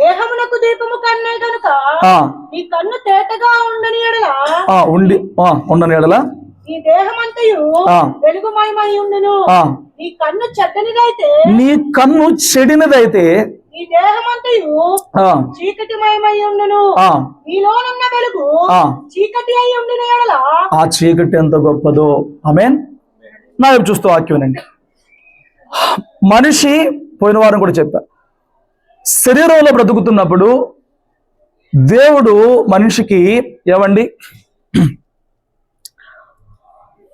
దేహమునకు దీపము కన్నే గనుక నీ కన్ను తేటగా ఉండని ఎడల ఉండని ఎడల నీ దేహమంతయు వెలుగుమయమై ఉండును. నీ కన్ను చెడినదైతే ఈ దేహమంతయు చీకటిమయమై ఉండును. నీలోనున్న వెలుగు చీకటి అయి ఉండిన ఎడల ఆ చీకటి ఎంత గొప్పదో. ఆమేన్. నా వైపు చూస్తూ వాక్యమేనండి. మనిషి పోయిన వారం కూడా చెప్పా, శరీరంలో బ్రతుకుతున్నప్పుడు దేవుడు మనిషికి ఏమండి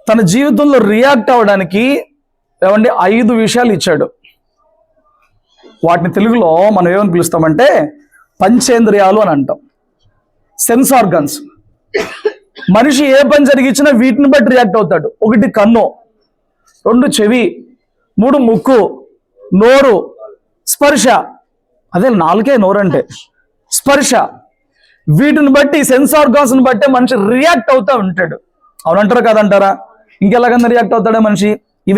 తన జీవితంలో రియాక్ట్ అవ్వడానికి ఏమండి 5 విషయాలు ఇచ్చాడు. వాటిని తెలుగులో మనం ఏమని పిలుస్తామంటే పంచేంద్రియాలు అని అంటాం. Sense organs. మనిషి ఏ పని జరిగించినా వీటిని బట్టి రియాక్ట్ అవుతాడు. 1 కన్ను, 2 చెవి, 3 ముక్కు, నోరు, స్పర్శ. అదే 4 నోరు అంటే స్పర్శ. వీటిని బట్టి సెన్స్ ఆర్గాన్స్ని బట్టే మనిషి రియాక్ట్ అవుతూ ఉంటాడు. అవునంటారా కాదంటారా? ఇంకెలాగన్నా రియాక్ట్ అవుతాడే మనిషి? ఈ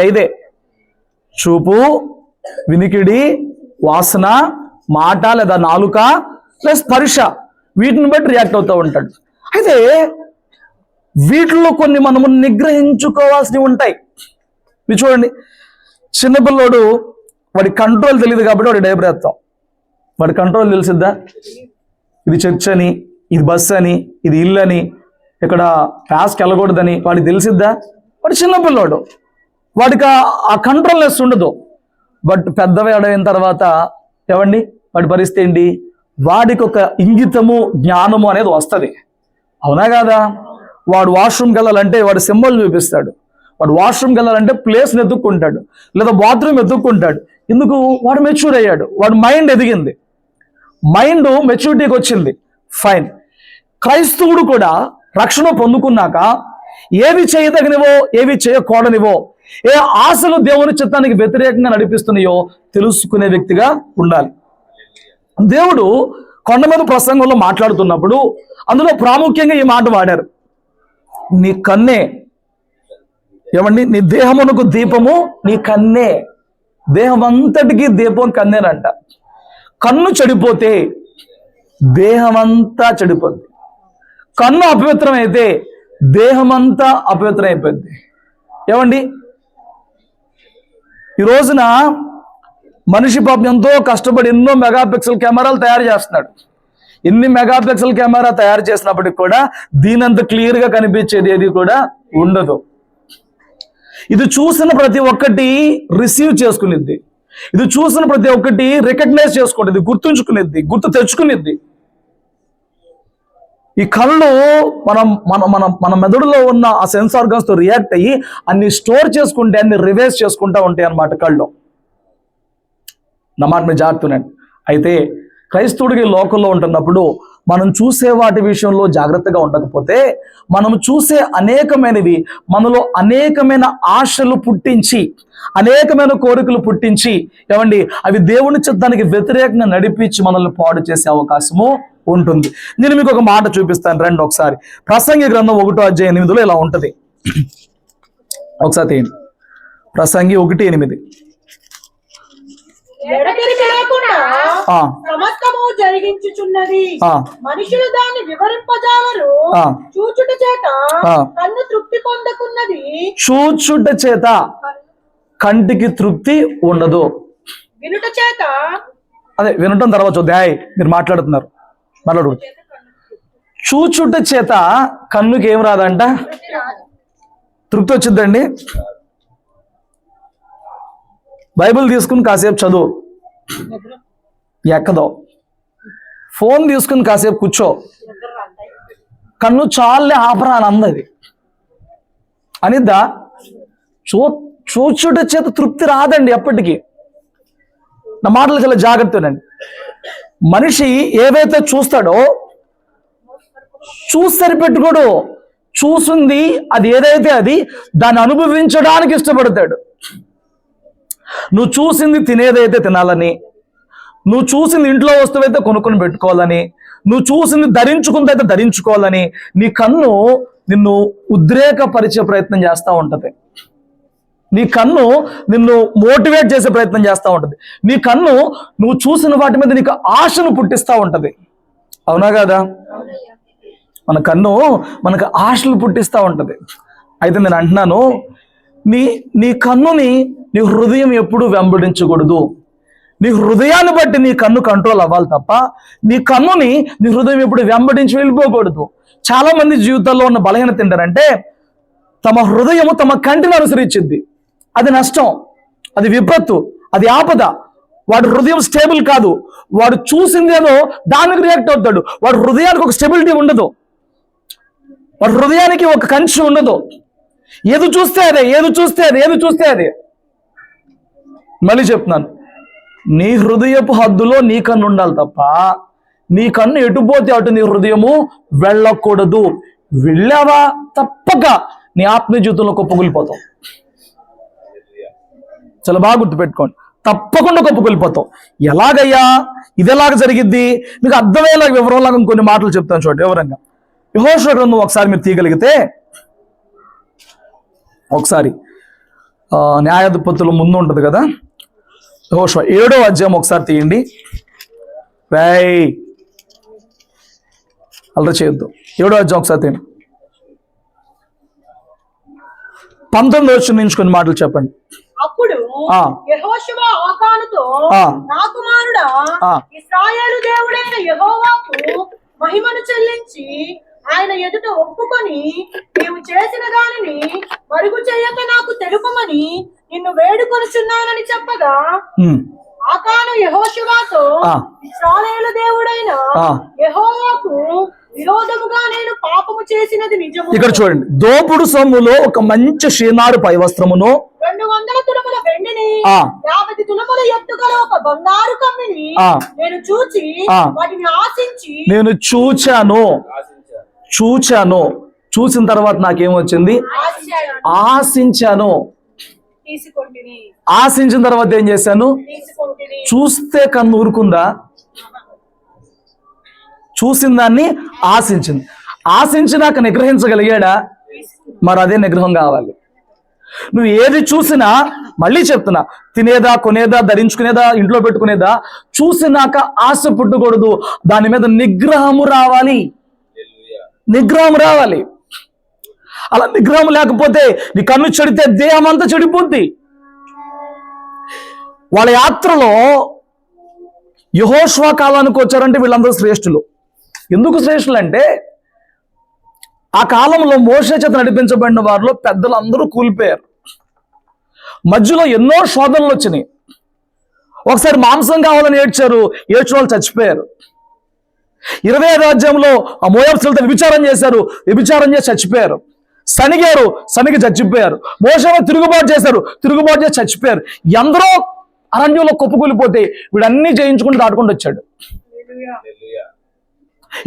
5 చూపు, వినికిడి, వాసన, మాట లేదా నాలుక ప్లస్ స్పర్శ. వీటిని బట్టి రియాక్ట్ అవుతూ ఉంటాడు. అయితే వీటిలో కొన్ని మనము నిగ్రహించుకోవాల్సినవి ఉంటాయి. మీరు చూడండి, చిన్నపిల్లోడు వాడి కంట్రోల్ తెలియదు కాబట్టి వాడి డైపర్ వేస్తాం. వాడి కంట్రోల్ తెలిసిద్దా? ఇది చర్చ్ అని, ఇది బస్ అని, ఇది ఇల్లు అని, ఇక్కడ ప్యాస్కి వెళ్ళకూడదని వాడికి తెలిసిద్దా? వాడు చిన్నపిల్లోడు, వాడికి ఆ కంట్రోల్నెస్ ఉండదు. బట్ పెద్దవాడైన తర్వాత ఏమండి వాడి పరిస్థితి ఏంటి? వాడికి ఒక ఇంగితము, జ్ఞానము అనేది వస్తుంది. అవునా కాదా? వాడు వాష్రూమ్కి వెళ్ళాలంటే వాడు సింబల్ చూపిస్తాడు. వాడు వాష్రూమ్కి వెళ్ళాలంటే ప్లేస్ని ఎత్తుక్కుంటాడు, లేదా బాత్రూమ్ ఎత్తుక్కుంటాడు. ఎందుకు? వాడు మెచ్యూర్ అయ్యాడు, వాడు మైండ్ ఎదిగింది, మైండ్ మెచ్యూరిటీకి వచ్చింది. ఫైన్. క్రైస్తవుడు కూడా రక్షణ పొందుకున్నాక ఏవి చేయదగినవో ఏవి చేయకూడనివో, ఏ ఆశలు దేవుని చిత్తానికి వ్యతిరేకంగా నడిపిస్తున్నాయో తెలుసుకునే వ్యక్తిగా ఉండాలి. దేవుడు కొండ మీద ప్రసంగంలో మాట్లాడుతున్నప్పుడు అందులో ప్రాముఖ్యంగా ఈ మాట వాడారు, నీ కన్నే. ఏమండి? నీ దేహమునకు దీపము నీ కన్నే. దేహం అంతటికీ దీపం కన్నేనంట. కన్ను చెడిపోతే దేహమంతా చెడిపోద్ది. కన్ను అపవిత్రమైతే దేహమంతా అపవిత్రం అయిపోద్ది. ఏమండి? ఈ రోజున మనిషి పాపం ఎంతో కష్టపడి ఎన్నో మెగాపిక్సెల్ కెమెరాలు తయారు చేస్తున్నాడు. ఎన్ని మెగాపిక్సెల్ కెమెరా తయారు చేసినప్పటికి కూడా దీనంత క్లియర్గా కనిపించేది ఏది కూడా ఉండదు. ఇది చూసిన ప్రతి ఒక్కటి రిసీవ్ చేసుకునేది, ఇది చూసిన ప్రతి ఒక్కటి రికగ్నైజ్ చేసుకునేది, గుర్తుంచుకునేది, గుర్తు తెచ్చుకునేది. ఈ కళ్ళు మన మెదడులో ఉన్న ఆ సెన్స్ ఆర్గన్స్తో రియాక్ట్ అయ్యి అన్ని స్టోర్ చేసుకుంటే అన్ని రివైజ్ చేసుకుంటూ ఉంటాయి అన్నమాట కళ్ళు. నా మాట మీద జాగ్రత్తనండి. అయితే క్రైస్తవుడికి లోకంలో ఉంటున్నప్పుడు మనం చూసే వాటి విషయంలో జాగ్రత్తగా ఉండకపోతే మనం చూసే అనేకమైనవి మనలో అనేకమైన ఆశలు పుట్టించి, అనేకమైన కోరికలు పుట్టించి, ఏమండి అవి దేవుని చిత్తానికి వ్యతిరేకంగా నడిపించి మనల్ని పాడు చేసే అవకాశము ఉంటుంది. నేను మీకు ఒక మాట చూపిస్తాను, రండి ఒకసారి. ప్రసంగి గ్రంథం 1:8 ఇలా ఉంటుంది. ఒకసారి తీయండి. ప్రసంగి 1:8. సమస్తము జరిగించుచున్నది, మనుషులు దాన్ని వివరింపజాలరు. చూచుట చేత కన్ను తృప్తి పొందకున్నది. చూచుట చేత కంటికి తృప్తి ఉండదు. వినుట చేత, అదే వినటం తర్వాత చూద్దాం. మీరు మాట్లాడుతున్నారు, మాట్లాడు. చూచుట చేత కన్నుకి ఏం రాదంట? తృప్తి వచ్చిందండి. బైబిల్ తీసుకుని కాసేపు చదువు, ఎక్కదో. ఫోన్ తీసుకుని కాసేపు కూర్చో, కన్ను చాలే ఆపరా అని అందది అనిద్దా? చూచుట చేత తృప్తి రాదండి ఎప్పటికీ. నా మాటలు చాలా జాగ్రత్తనండి. మనిషి ఏవైతే చూస్తాడో చూసి సరిపెట్టుకోడు. చూసింది అది ఏదైతే అది దాన్ని అనుభవించడానికి ఇష్టపడతాడు. నువ్వు చూసింది తినేదైతే తినాలని, నువ్వు చూసింది ఇంట్లో వస్తువైతే కొనుక్కొని పెట్టుకోవాలని, నువ్వు చూసింది ధరించుకుందైతే ధరించుకోవాలని నీ కన్ను నిన్ను ఉద్రేకపరిచే ప్రయత్నం చేస్తూ ఉంటుంది. నీ కన్ను నిన్ను మోటివేట్ చేసే ప్రయత్నం చేస్తూ ఉంటుంది. నీ కన్ను నువ్వు చూసిన వాటి మీద నీకు ఆశను పుట్టిస్తూ ఉంటుంది. అవునా కదా? మన కన్ను మనకు ఆశలు పుట్టిస్తూ ఉంటుంది. అయితే నేను అంటున్నాను, నీ కన్నుని నీ హృదయం ఎప్పుడూ వెంబడించకూడదు. నీ హృదయాన్ని బట్టి నీ కన్ను కంట్రోల్ అవ్వాలి తప్ప నీ కన్నుని నీ హృదయం ఎప్పుడు వెంబడించి వెళ్ళిపోకూడదు. చాలా మంది జీవితాల్లో ఉన్న బలహీనత ఏంటంటే తమ హృదయము తమ కంటిని అనుసరించింది. అది నష్టం, అది విపత్తు, అది ఆపద. వాడి హృదయం స్టేబుల్ కాదు. వాడు చూసిందేదో దానికి రియాక్ట్ అవుతాడు. వాడి హృదయానికి ఒక స్టెబిలిటీ ఉండదు. వాడి హృదయానికి ఒక కంచి ఉండదు. ఏది చూస్తే అదే, ఏది చూస్తే అదే, ఏది చూస్తే అదే. మళ్ళీ చెప్తున్నాను, నీ హృదయపు హద్దులో నీ కన్ను ఉండాలి తప్ప నీ కన్ను ఎటుపోతే అటు నీ హృదయము వెళ్ళకూడదు. వెళ్ళావా తప్పక నీ ఆత్మీయ జీవితంలో కుప్పకూలిపోతావు. చాలా బాగా గుర్తుపెట్టుకోండి, తప్పకుండా కుప్పకూలిపోతావు. ఎలాగయ్యా, ఇది ఎలాగ జరిగిద్ది? మీకు అర్థమయ్యేలా వివరంలాగా కొన్ని మాటలు చెప్తాను చూడండి వివరంగా. యెహోషువ గ్రంథం ఒకసారి మీరు తీయగలిగితే, ఒకసారి న్యాయాధిపతుల ముందు ఉంటుంది కదా, యెహోషువ 7వ అధ్యాయం ఒకసారి తీయండి. అలా చేయొద్దు. 7వ అధ్యాయం ఒకసారి తీయండి. 19వ వచనం నుంచి కొన్ని మాటలు చెప్పండి. అప్పుడు యెహోషువ ఆకానుతో, నా కుమారుడా, ఇశ్రాయేలు దేవుడైన యెహోవాకు మహిమను చెల్లించి ఆయన ఎదుట ఒప్పుకొని నీవు చేసిన దానిని మరుగు చేయక నాకు తెలుపమని నిన్ను వేడుకొనుచున్నానని చెప్పగా, ఆకాను యెహోషువతో, ఇశ్రాయేలు దేవుడైన యెహోవాకు విరోధముగా నేను పాపము చేసినది నిజము. ఇక్కడ చూడండి, దోపుడు సొమ్ములో ఒక మంచి షీనారు పై వస్త్రమును 200 తులముల వెండిని 50 తులముల ఎత్తుగల ఒక బంగారు కమ్మిని నేను చూచి వాటిని ఆశించి, నేను చూచాను. చూసిన తర్వాత నాకేమొచ్చింది? ఆశించాను. ఆశించిన తర్వాత ఏం చేశాను? చూస్తే కన్ను ఊరుకుందా? చూసిన దాన్ని ఆశించింది. ఆశించినాక నిగ్రహించగలిగాడా? మరి అదే నిగ్రహం కావాలి. నువ్వు ఏది చూసినా, మళ్ళీ చెప్తున్నా, తినేదా, కొనేదా, ధరించుకునేదా, ఇంట్లో పెట్టుకునేదా, చూసినాక ఆశ పుట్టకూడదు. దాని మీద నిగ్రహము రావాలి. అలా నిగ్రహం లేకపోతే నీ కన్ను చెడితే దేహం అంతా చెడిపోద్ది. వాళ్ళ యాత్రలో యెహోషువ కాలానికి వచ్చారంటే వీళ్ళందరూ శ్రేష్ఠులు. ఎందుకు శ్రేష్ఠులు అంటే ఆ కాలంలో మోషే చేత నడిపించబడిన వారిలో పెద్దలు అందరూ కూలిపోయారు. మధ్యలో ఎన్నో శోధనలు వచ్చినాయి. ఒకసారి మాంసం కావాలని ఏడ్చారు, ఏడ్చిన వాళ్ళు చచ్చిపోయారు. 25వ అధ్యాయంలో ఆ మోయాబీయులతో వ్యభిచారం చేశారు, వ్యభిచారం చేసి చచ్చిపోయారు. సనిగి చచ్చిపోయారు. మోషేలో తిరుగుబాటు చేశారు, తిరుగుబాటు చేసి చచ్చిపోయారు. ఎందరో అరణ్యంలో కుప్పకూలిపోతే వీడన్నీ జయించుకుంటూ దాటుకుంటూ వచ్చాడు.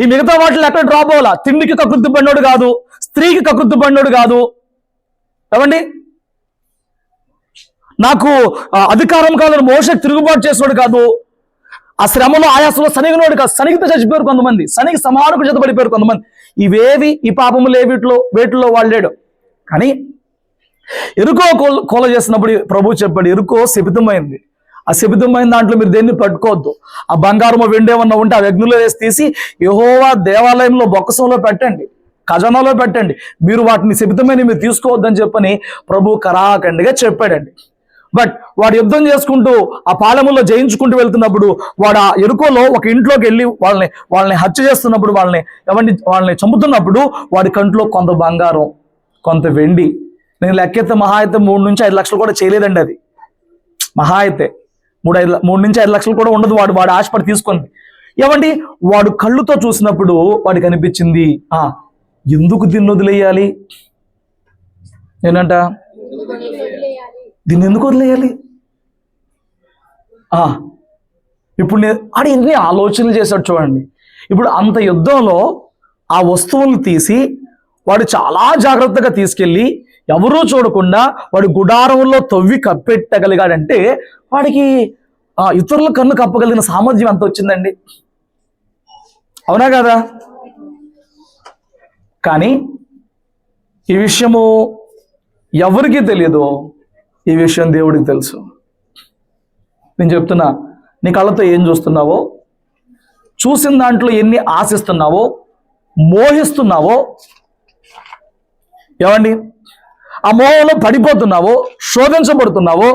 ఈ మిగతా వాటిని ఎక్కడ డ్రాప్ అవ్వాలా? తిండికి కకృతి పడినోడు కాదు, స్త్రీకి కకృతి పడినోడు కాదు, ఏమండి, నాకు అధికారం కావాలని మోషే తిరుగుబాటు చేసినోడు కాదు, ఆ శ్రమలో ఆయాసంలో సనిగినోడు కాదు, సనిగితో చచ్చిపోయారు కొంతమంది, సనికి సమానకు చేతబడిపోయారు కొంతమంది. ఇవేవి ఈ పాపములే వేటిలో వాళ్ళు లేడు. కానీ ఎరుకో కోల చేసినప్పుడు ప్రభు చెప్పాడు, ఎరుకో శపితమైంది. ఆ శపితమైన దాంట్లో మీరు దేన్ని పట్టుకోవద్దు. ఆ బంగారము వెండేమన్నా ఉంటే ఆ అగ్నిలో వేసి తీసి యెహోవా దేవాలయంలో బొక్కసంలో పెట్టండి, ఖజానాలో పెట్టండి. మీరు వాటిని శపితమైన మీరు తీసుకోవద్దని చెప్పని ప్రభు కరాఖండిగా చెప్పాడండి. బట్ వాడు యుద్ధం చేసుకుంటూ ఆ పాలెములో జయించుకుంటూ వెళ్తున్నప్పుడు వాడు ఆ ఎరుకోలో ఒక ఇంట్లోకి వెళ్ళి వాళ్ళని హత్య చేస్తున్నప్పుడు, వాళ్ళని చంపుతున్నప్పుడు వాడి కంట్లో కొంత బంగారం, కొంత వెండి, నేను లెక్కెత్తే మహా అయితే 3 నుంచి 5 లక్షలు కూడా చేయలేదండి. అది మహా అయితే 3 నుంచి 5 లక్షలు కూడా ఉండదు. వాడు ఆశపడి తీసుకుంది. ఏమండి, వాడు కళ్ళుతో చూసినప్పుడు వాడికి అనిపించింది, ఎందుకు దీన్ని వదిలేయాలి, నేనంట దీన్ని ఎందుకు వదిలేయాలి? ఇప్పుడు ఆడు ఎన్ని ఆలోచనలు చేశాడు చూడండి. ఇప్పుడు అంత యుద్ధంలో ఆ వస్తువులను తీసి వాడు చాలా జాగ్రత్తగా తీసుకెళ్ళి ఎవరూ చూడకుండా వాడు గుడారంలో తవ్వి కప్పెట్టగలిగాడంటే వాడికి ఇతరుల కన్ను కప్పగలిగిన సామర్థ్యం ఎంత వచ్చిందండి? అవునా కదా? కానీ ఈ విషయము ఎవరికీ తెలియదు, ఈ విషయం దేవుడికి తెలుసు. నేను చెప్తున్నా, నీ కళ్ళతో ఏం చూస్తున్నావో, చూసిన దాంట్లో ఎన్ని ఆశిస్తున్నావో, మోహిస్తున్నావో, ఏమండి ఆ మోహంలో పడిపోతున్నావో, శోధించబడుతున్నావో,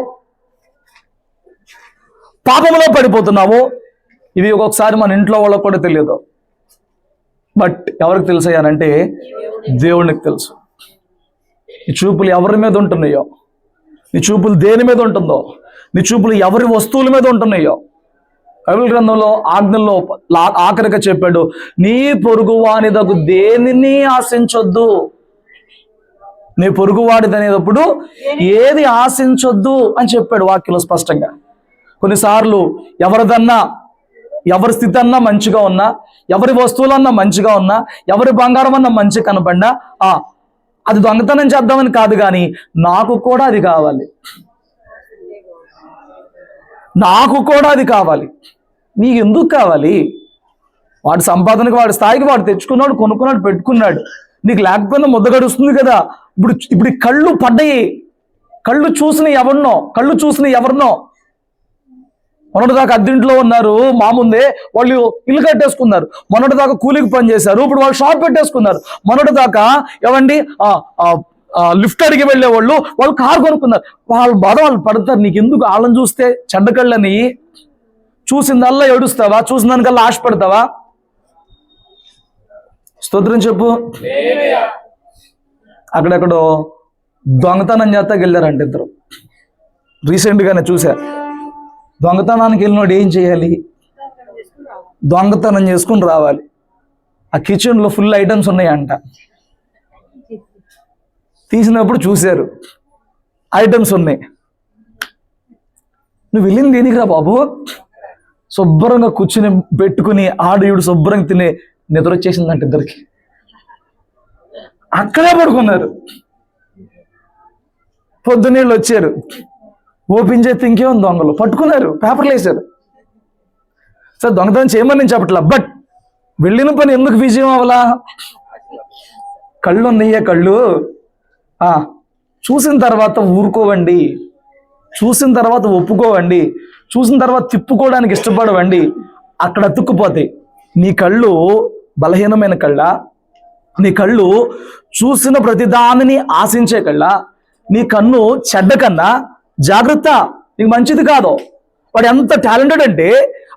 పాపంలో పడిపోతున్నావో, ఇవి ఒక్కొక్కసారి మన ఇంట్లో వాళ్ళకు కూడా తెలియదు. బట్ ఎవరికి తెలుసయ్యానంటే దేవునికి తెలుసు. నీ చూపులు ఎవరి మీద ఉంటున్నాయో, నీ చూపులు దేని మీద ఉంటుందో, నీ చూపులు ఎవరి వస్తువుల మీద ఉంటున్నాయో, బైబిల్ గ్రంథంలో ఆజ్ఞల్లో ఆఖరిగా చెప్పాడు, నీ పొరుగువానిదగు దేనిని ఆశించొద్దు. నీ పొరుగువాడిది అనేటప్పుడు ఏది ఆశించొద్దు అని చెప్పాడు వాక్యంలో స్పష్టంగా. కొన్నిసార్లు ఎవరి స్థితి అన్నా మంచిగా ఉన్నా, ఎవరి వస్తువులన్నా మంచిగా ఉన్నా, ఎవరి బంగారం అన్నా మంచి కనపడినా అది దొంగతనం చేద్దామని కాదు, కానీ నాకు కూడా అది కావాలి, నాకు కూడా అది కావాలి. నీకు ఎందుకు కావాలి? వాడి సంపాదనకు, వాడి స్థాయికి వాడు తెచ్చుకున్నాడు, కొనుక్కున్నాడు, పెట్టుకున్నాడు. నీకు లేకపోయినా ముద్ద గడుస్తుంది కదా. ఇప్పుడు కళ్ళు పడ్డాయి, కళ్ళు చూసిన ఎవరినో. మొన్నటిదాకా అద్దెంట్లో ఉన్నారు, మా ముందే వాళ్ళు ఇల్లు కట్టేసుకున్నారు. మొన్నటిదాకా కూలికి పని చేశారు, ఇప్పుడు వాళ్ళు షాప్ పెట్టేసుకున్నారు. మొన్నటిదాకా ఏమండి లిఫ్ట్ అడిగి వెళ్ళేవాళ్ళు, వాళ్ళు కారు కొనుక్కున్నారు. వాళ్ళ బాధ వాళ్ళు పడతారు. నీకు ఎందుకు? వాళ్ళని చూస్తే చెడ్డ కళ్ళని చూసిందల్లా ఏడుస్తావా? చూసిన దానికల్లా ఆశపడతావా? స్తోత్రం చెప్పు. అక్కడెక్కడో దొంగతనం చేస్తాకి వెళ్ళారంట ఇద్దరు. రీసెంట్గానే చూసా. దొంగతనానికి వెళ్ళినోడు ఏం చేయాలి? దొంగతనం చేసుకుని రావాలి. ఆ కిచెన్లో ఫుల్ ఐటమ్స్ ఉన్నాయంట. తీసినప్పుడు చూశారు ఐటమ్స్ ఉన్నాయి. నువ్వు వెళ్ళింది దేనికిరా బాబు? శుభ్రంగా కూర్చుని పెట్టుకుని ఆడు శుభ్రంగా తినే నిద్ర వచ్చేసిందంట ఇద్దరికి. అక్కడే పడుకున్నారు. పొద్దున్నీళ్ళు వచ్చారు, ఓపెన్ చేస్తే ఇంకేముంది, దొంగలు పట్టుకున్నారు, పేపర్లు వేశారు. సార్ దొంగతనం చేయమని నేను చెప్పట్లా, బట్ వెళ్ళిన పని ఎందుకు విజయం అవ్వలా? కళ్ళు ఉన్నాయే, కళ్ళు చూసిన తర్వాత ఊరుకోవండి, చూసిన తర్వాత ఒప్పుకోవండి, చూసిన తర్వాత తిప్పుకోవడానికి ఇష్టపడవండి. అక్కడ అతుక్కుపోతాయి. నీ కళ్ళు బలహీనమైన కళ్ళ, నీ కళ్ళు చూసిన ప్రతిదానిని ఆశించే కళ్ళ, నీ కన్ను చెడ్డ కన్నా జాగ్రత్త, నీకు మంచిది కాదు. వాడు ఎంత టాలెంటెడ్ అంటే,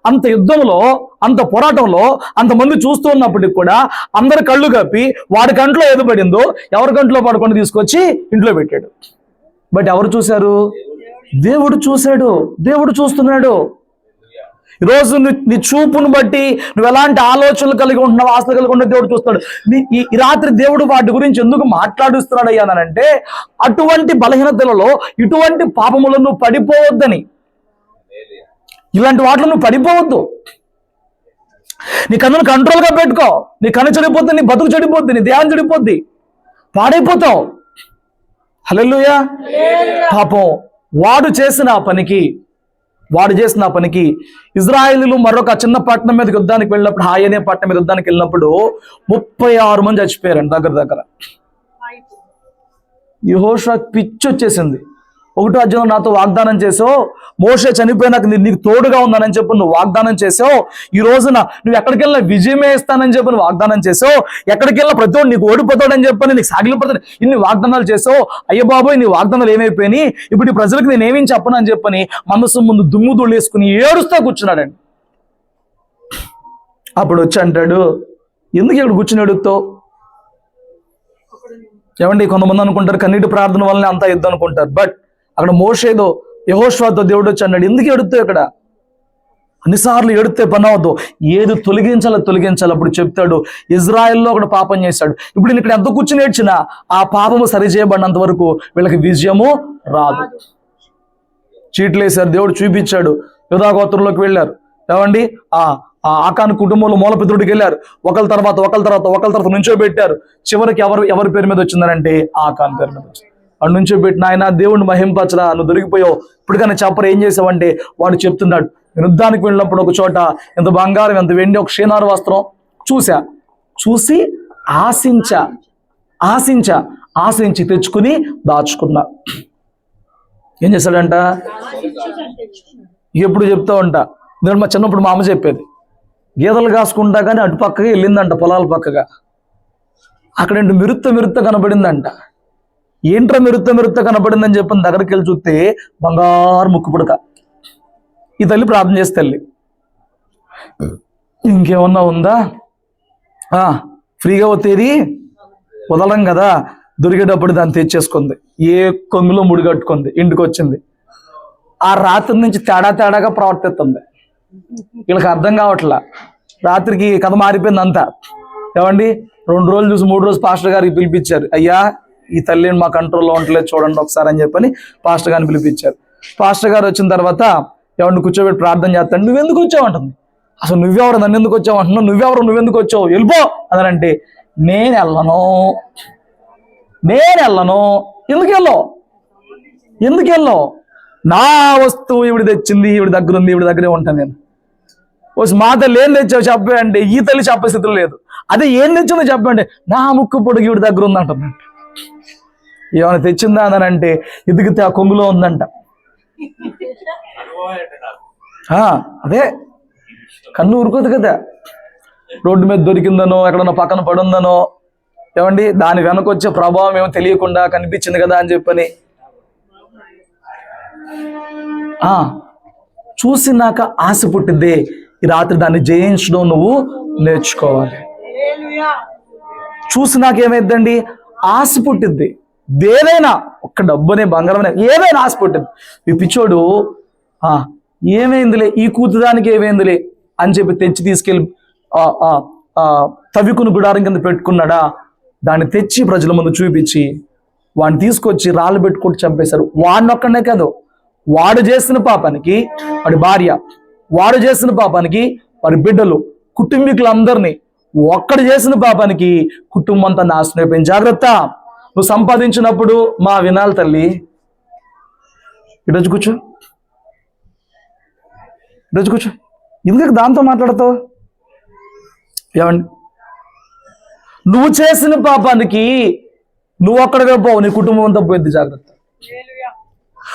అంత యుద్ధంలో, అంత పోరాటంలో అంతమంది చూస్తూ ఉన్నప్పటికి కూడా అందరి కళ్ళు కప్పి వాడి కంట్లో ఏది పడిందో ఎవరి కంట్లో పడకుండా తీసుకొచ్చి ఇంట్లో పెట్టాడు. బట్ ఎవరు చూశారు? దేవుడు చూశాడు, దేవుడు చూస్తున్నాడు. ఈరోజు నీ చూపును బట్టి నువ్వు ఎలాంటి ఆలోచనలు కలిగి ఉంటున్నావు, ఆశలు కలిగి ఉంటున్నావు, దేవుడు చూస్తాడు. ఈ రాత్రి దేవుడు వాటి గురించి ఎందుకు మాట్లాడుస్తున్నాడు అయ్యానంటే, అటువంటి బలహీనతలలో, ఇటువంటి పాపములను నువ్వు పడిపోవద్దని. ఇలాంటి వాటిలో నువ్వు పడిపోవద్దు. నీ కన్నును కంట్రోల్గా పెట్టుకో. నీ కన్ను చెడిపోద్ది, నీ బతుకు చెడిపోద్ది, నీ దేహం చెడిపోద్ది, పాడైపోతావు. హల్లెలూయా. పాపం వాడు చేసిన పనికి ఇజ్రాయేలీలు మరొక చిన్న పట్టణం మీదకి యుద్ధానికి వెళ్ళినప్పుడు, హాయ్ అనే పట్టణం మీద యుద్ధానికి వెళ్ళినప్పుడు 36 మంది చచ్చిపోయారండి. దగ్గర యెహోషువ పిచ్చి వచ్చేసింది. 1వ అధ్యాయంలో నాతో వాగ్దానం చేసావు, మోషే చనిపోయినాక నీకు తోడుగా ఉందని చెప్పి నువ్వు వాగ్దానం చేసావు. ఈ రోజున నువ్వు ఎక్కడికి వెళ్ళినా విజయమే ఇస్తానని చెప్పి నువ్వు వాగ్దానం చేసావు. ఎక్కడికి వెళ్ళినా ప్రతి ఒక్కడు నీకు ఓడిపోతాడని చెప్పని నీకు సాగిలిపోతాడు. ఇన్ని వాగ్దానాలు చేసావు. అయ్యో బాబోయ్, నీ వాగ్దానాలు ఏమైపోయినాయి, ఇప్పుడు ఈ ప్రజలకు నేనేమేం చెప్పను అని చెప్పని మనసు ముందు దుమ్ము దుళ్ళేసుకుని ఏడుస్తా కూర్చున్నాడండి. అప్పుడు వచ్చి అంటాడు, ఎందుకు ఇక్కడ కూర్చుని ఏడుస్తావు? ఏమండి, కొంతమంది అనుకుంటారు కన్నీటి ప్రార్థన వల్లనే అంతా యుద్ధం అనుకుంటారు. బట్ అక్కడ మోషేదో యెహోషువతో దేవుడు వచ్చి అన్నాడు, ఎందుకు ఎడుతావు? ఇక్కడ అన్నిసార్లు ఎడితే పని అవద్దు, ఏది తొలగించాలి. అప్పుడు చెప్తాడు, ఇజ్రాయెల్లో ఒకడు పాపం చేశాడు. ఇప్పుడు నేను ఇక్కడ ఎంత కూర్చుని ఏడ్చినా ఆ పాపము సరిచేయబడినంత వరకు వీళ్ళకి విజయము రాదు. చీట్లు వేశారు, దేవుడు చూపించాడు. యూదా గోత్రంలోకి వెళ్ళారు. ఏమండి, ఆకాను కుటుంబంలో మూలపితరుడికి వెళ్ళారు. ఒకళ్ళ తర్వాత నుంచో పెట్టారు. చివరికి ఎవరి పేరు మీద వచ్చిందనంటే ఆకాన్ పేరు మీద వచ్చింది. వాడు నుంచో పెట్టిన ఆయన దేవుడిని మహింపరచరా, నువ్వు దొరికిపోయావు, ఇప్పటికైనా చెప్పరు ఏం చేసావంటే వాడు చెప్తున్నాడు, నేను యుద్ధానికి వెళ్ళినప్పుడు ఒక చోట ఎంత బంగారం, ఎంత వెండి, ఒక క్షీణారు వస్త్రం చూసి ఆశించి తెచ్చుకుని దాచుకున్నా. ఏం చేశాడంట? ఎప్పుడు చెప్తా ఉంటా, నేను మా చిన్నప్పుడు మా అమ్మ చెప్పేది, గీతలు కాసుకుంటా కానీ అటు పక్కగా వెళ్ళిందంట, పొలాల పక్కగా. అక్కడేంటి మెరుత్త కనబడిందంట. ఏంట్రా మెరుత్త కనబడిందని చెప్పిన దగ్గరికి వెళ్ళి చూస్తే బంగారు ముక్కు పుడక. ఈ తల్లి ప్రార్థన చేసి, తల్లి ఇంకేమన్నా ఉందా, ఫ్రీగా వచ్చేది వదలం కదా, దొరికేటప్పుడు దాన్ని తెచ్చేసుకుంది. ఏ కొంగులో ముడిగట్టుకుంది, ఇంటికి వచ్చింది. ఆ రాత్రి నుంచి తేడాగా ప్రవర్తిస్తుంది. వీళ్ళకి అర్థం కావట్లా. రాత్రికి కథ మారిపోయింది అంతా. ఏమండి, 2 రోజులు చూసి 3 రోజు పాస్టర్ గారికి పిలిపించారు. అయ్యా, ఈ తల్లిని మా కంట్రోల్లో ఉండలేదు, చూడండి ఒకసారి అని చెప్పని పాస్టర్ గారిని పిలిపించారు. పాస్టర్ గారు వచ్చిన తర్వాత ఎవరిని కూర్చోబెట్టి ప్రార్థన చేస్తాను. నువ్వెందుకు వచ్చావు అంటుంది. అసలు నువ్వెవరు, నన్ను ఎందుకు వచ్చావు అంటున్నావు, నువ్వెందుకు వచ్చావు, వెళ్ళిపో అదనంటే, నేను వెళ్ళను. ఎందుకు వెళ్ళావు? నా వస్తువు ఈవిడ తెచ్చింది, ఈవిడ దగ్గర ఉంది, ఈవిడ దగ్గరే ఉంటాను నేను. మా తల్లి ఏం తెచ్చావు చెప్పే అంటే, ఈ తల్లి చెప్పే స్థితిలో లేదు. అదే ఏం తెచ్చిందో చెప్పండి, నా ముక్కు పొడుగు ఈవిడ దగ్గర ఉందంటుందంట. ఏమైనా తెచ్చిందా అని అంటే, ఎదిగితే ఆ కొంగులో ఉందంట. అదే కన్ను ఉరుకోదు కదా, రోడ్డు మీద దొరికిందనో, ఎక్కడన్నా పక్కన పడుందనో, ఏమండి దాని వెనక వచ్చే ప్రభావం ఏమో తెలియకుండా కనిపించింది కదా అని చెప్పని చూసినాక ఆశ పుట్టిద్దే. ఈ రాత్రి దాన్ని జయించడం నువ్వు నేర్చుకోవాలి. చూసినాక ఏమైందండి? ఆశ పుట్టిద్ది. ఏదైనా ఒక్క డబ్బునే, బంగారమే, ఏదైనా ఆశ పుట్టింది. ఈ పిచ్చోడు ఏమైందిలే, ఈ కూతుదానికి ఏమైందిలే అని చెప్పి తెచ్చి తీసుకెళ్ళి తవికుని గుడారం కింద పెట్టుకున్నాడా. దాన్ని తెచ్చి ప్రజల ముందు చూపించి వాడిని తీసుకొచ్చి రాళ్ళు పెట్టుకుంటూ చంపేశారు. వాడిని ఒక్కడనే కాదు, వాడు చేసిన పాపానికి వాడి భార్య, వాడు చేసిన పాపానికి వాడి బిడ్డలు, కుటుంబీకులందరినీ, ఒక్కడు చేసిన పాపానికి కుటుంబం అంతా నాశనం అయిపోయింది. జాగ్రత్త. నువ్వు సంపాదించినప్పుడు వినాలి తల్లి, ఈరోజు కూర్చో, ఎందుకు దాంతో మాట్లాడతావు? ఏమండి, నువ్వు చేసిన పాపానికి నువ్వు ఒక్కడిగా పోవు, నీ కుటుంబం అంతా పోయింది. జాగ్రత్త.